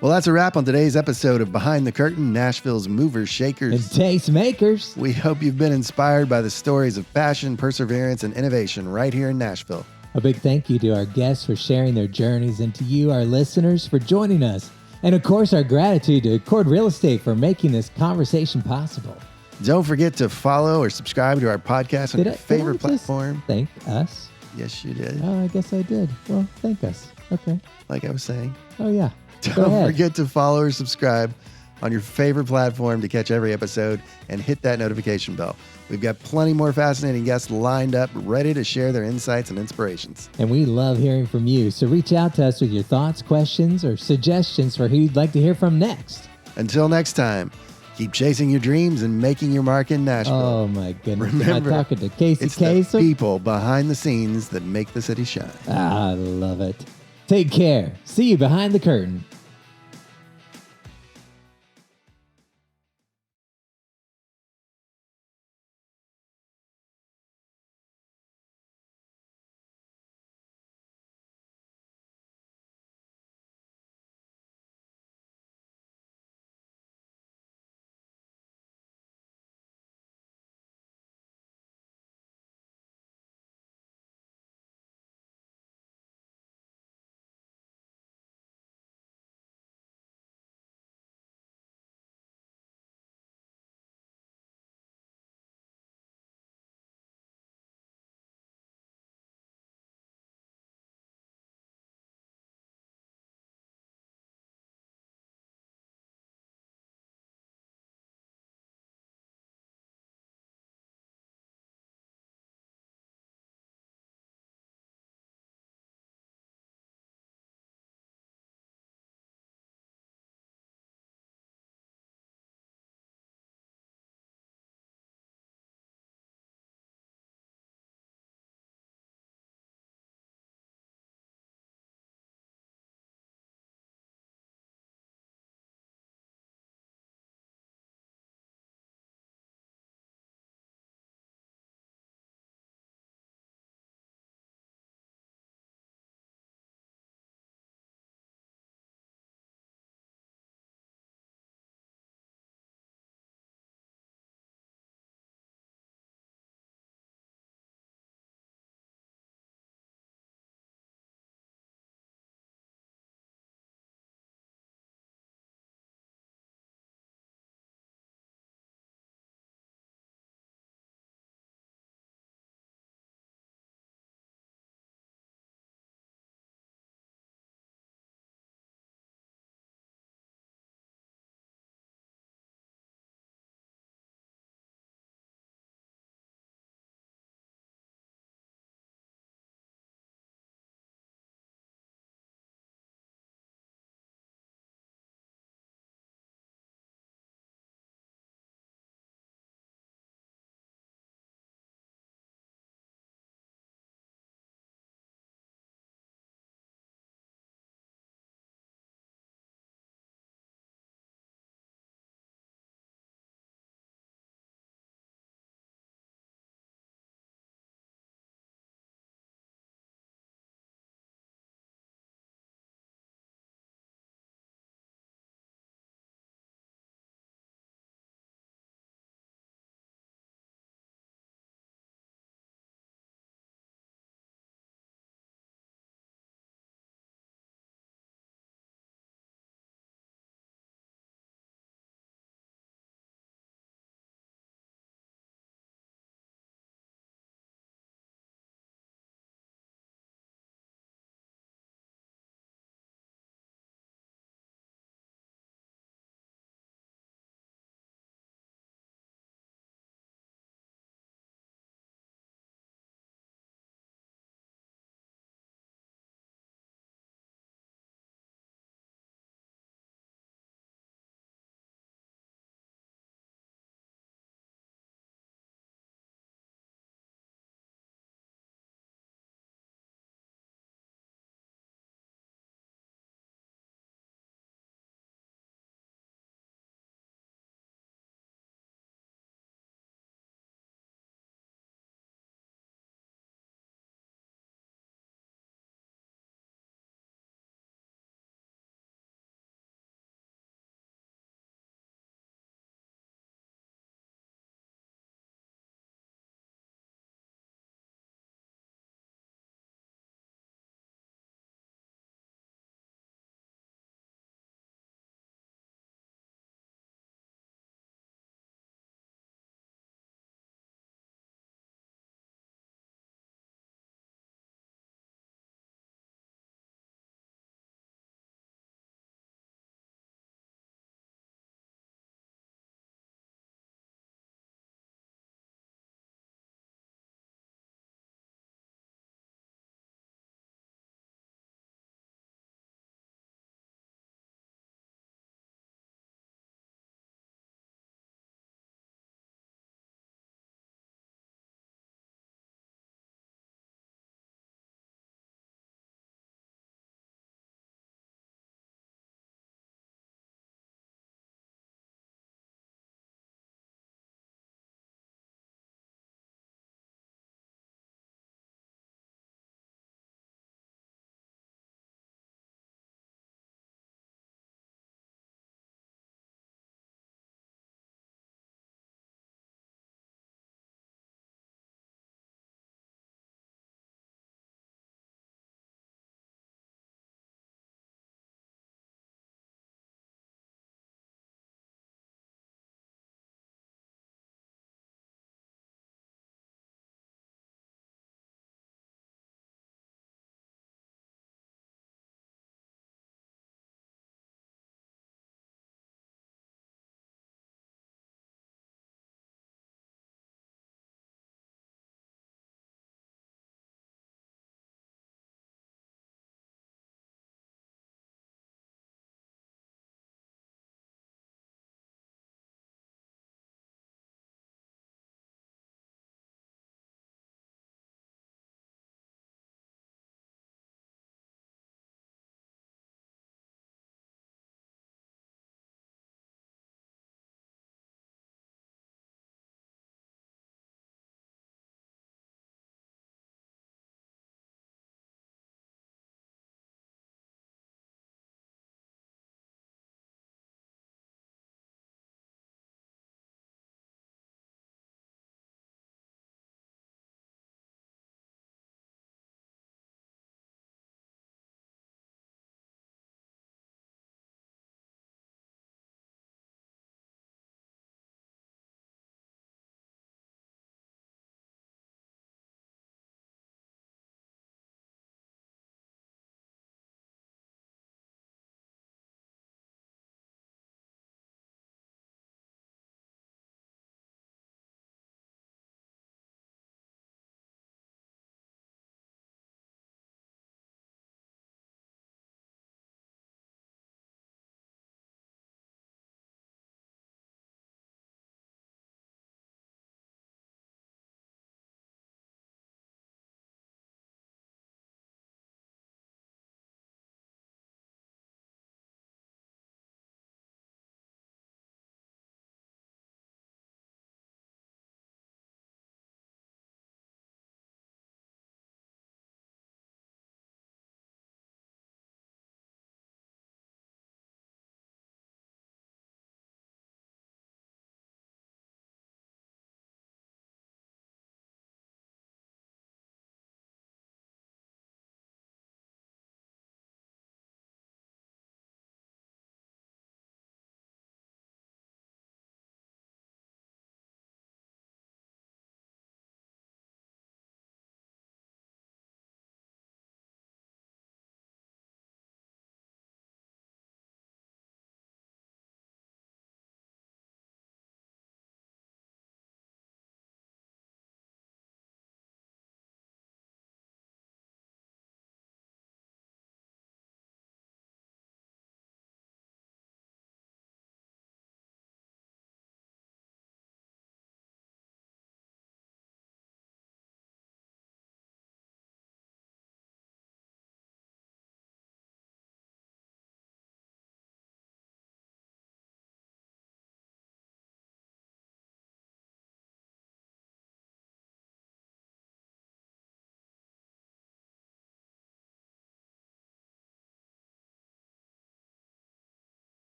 Well, that's a wrap on today's episode of Behind the Curtain, Nashville's movers, shakers, and taste makers. We hope you've been inspired by the stories of passion, perseverance, and innovation right here in Nashville. A big thank you to our guests for sharing their journeys and to you, our listeners, for joining us. And of course, our gratitude to Accord Real Estate for making this conversation possible. Don't forget to follow or subscribe to our podcast on your favorite platform. Thank us. Yes, you did. Oh, I guess I did. Well, thank us. Okay. Like I was saying. Oh, yeah. Don't forget to follow or subscribe on your favorite platform to catch every episode and hit that notification bell. We've got plenty more fascinating guests lined up, ready to share their insights and inspirations. And we love hearing from you, so reach out to us with your thoughts, questions, or suggestions for who you'd like to hear from next. Until next time, keep chasing your dreams and making your mark in Nashville. Oh, my goodness. Remember, Am I talking to Casey it's Kasem? the people behind the scenes that make the city shine. I love it. Take care. See you behind the curtain.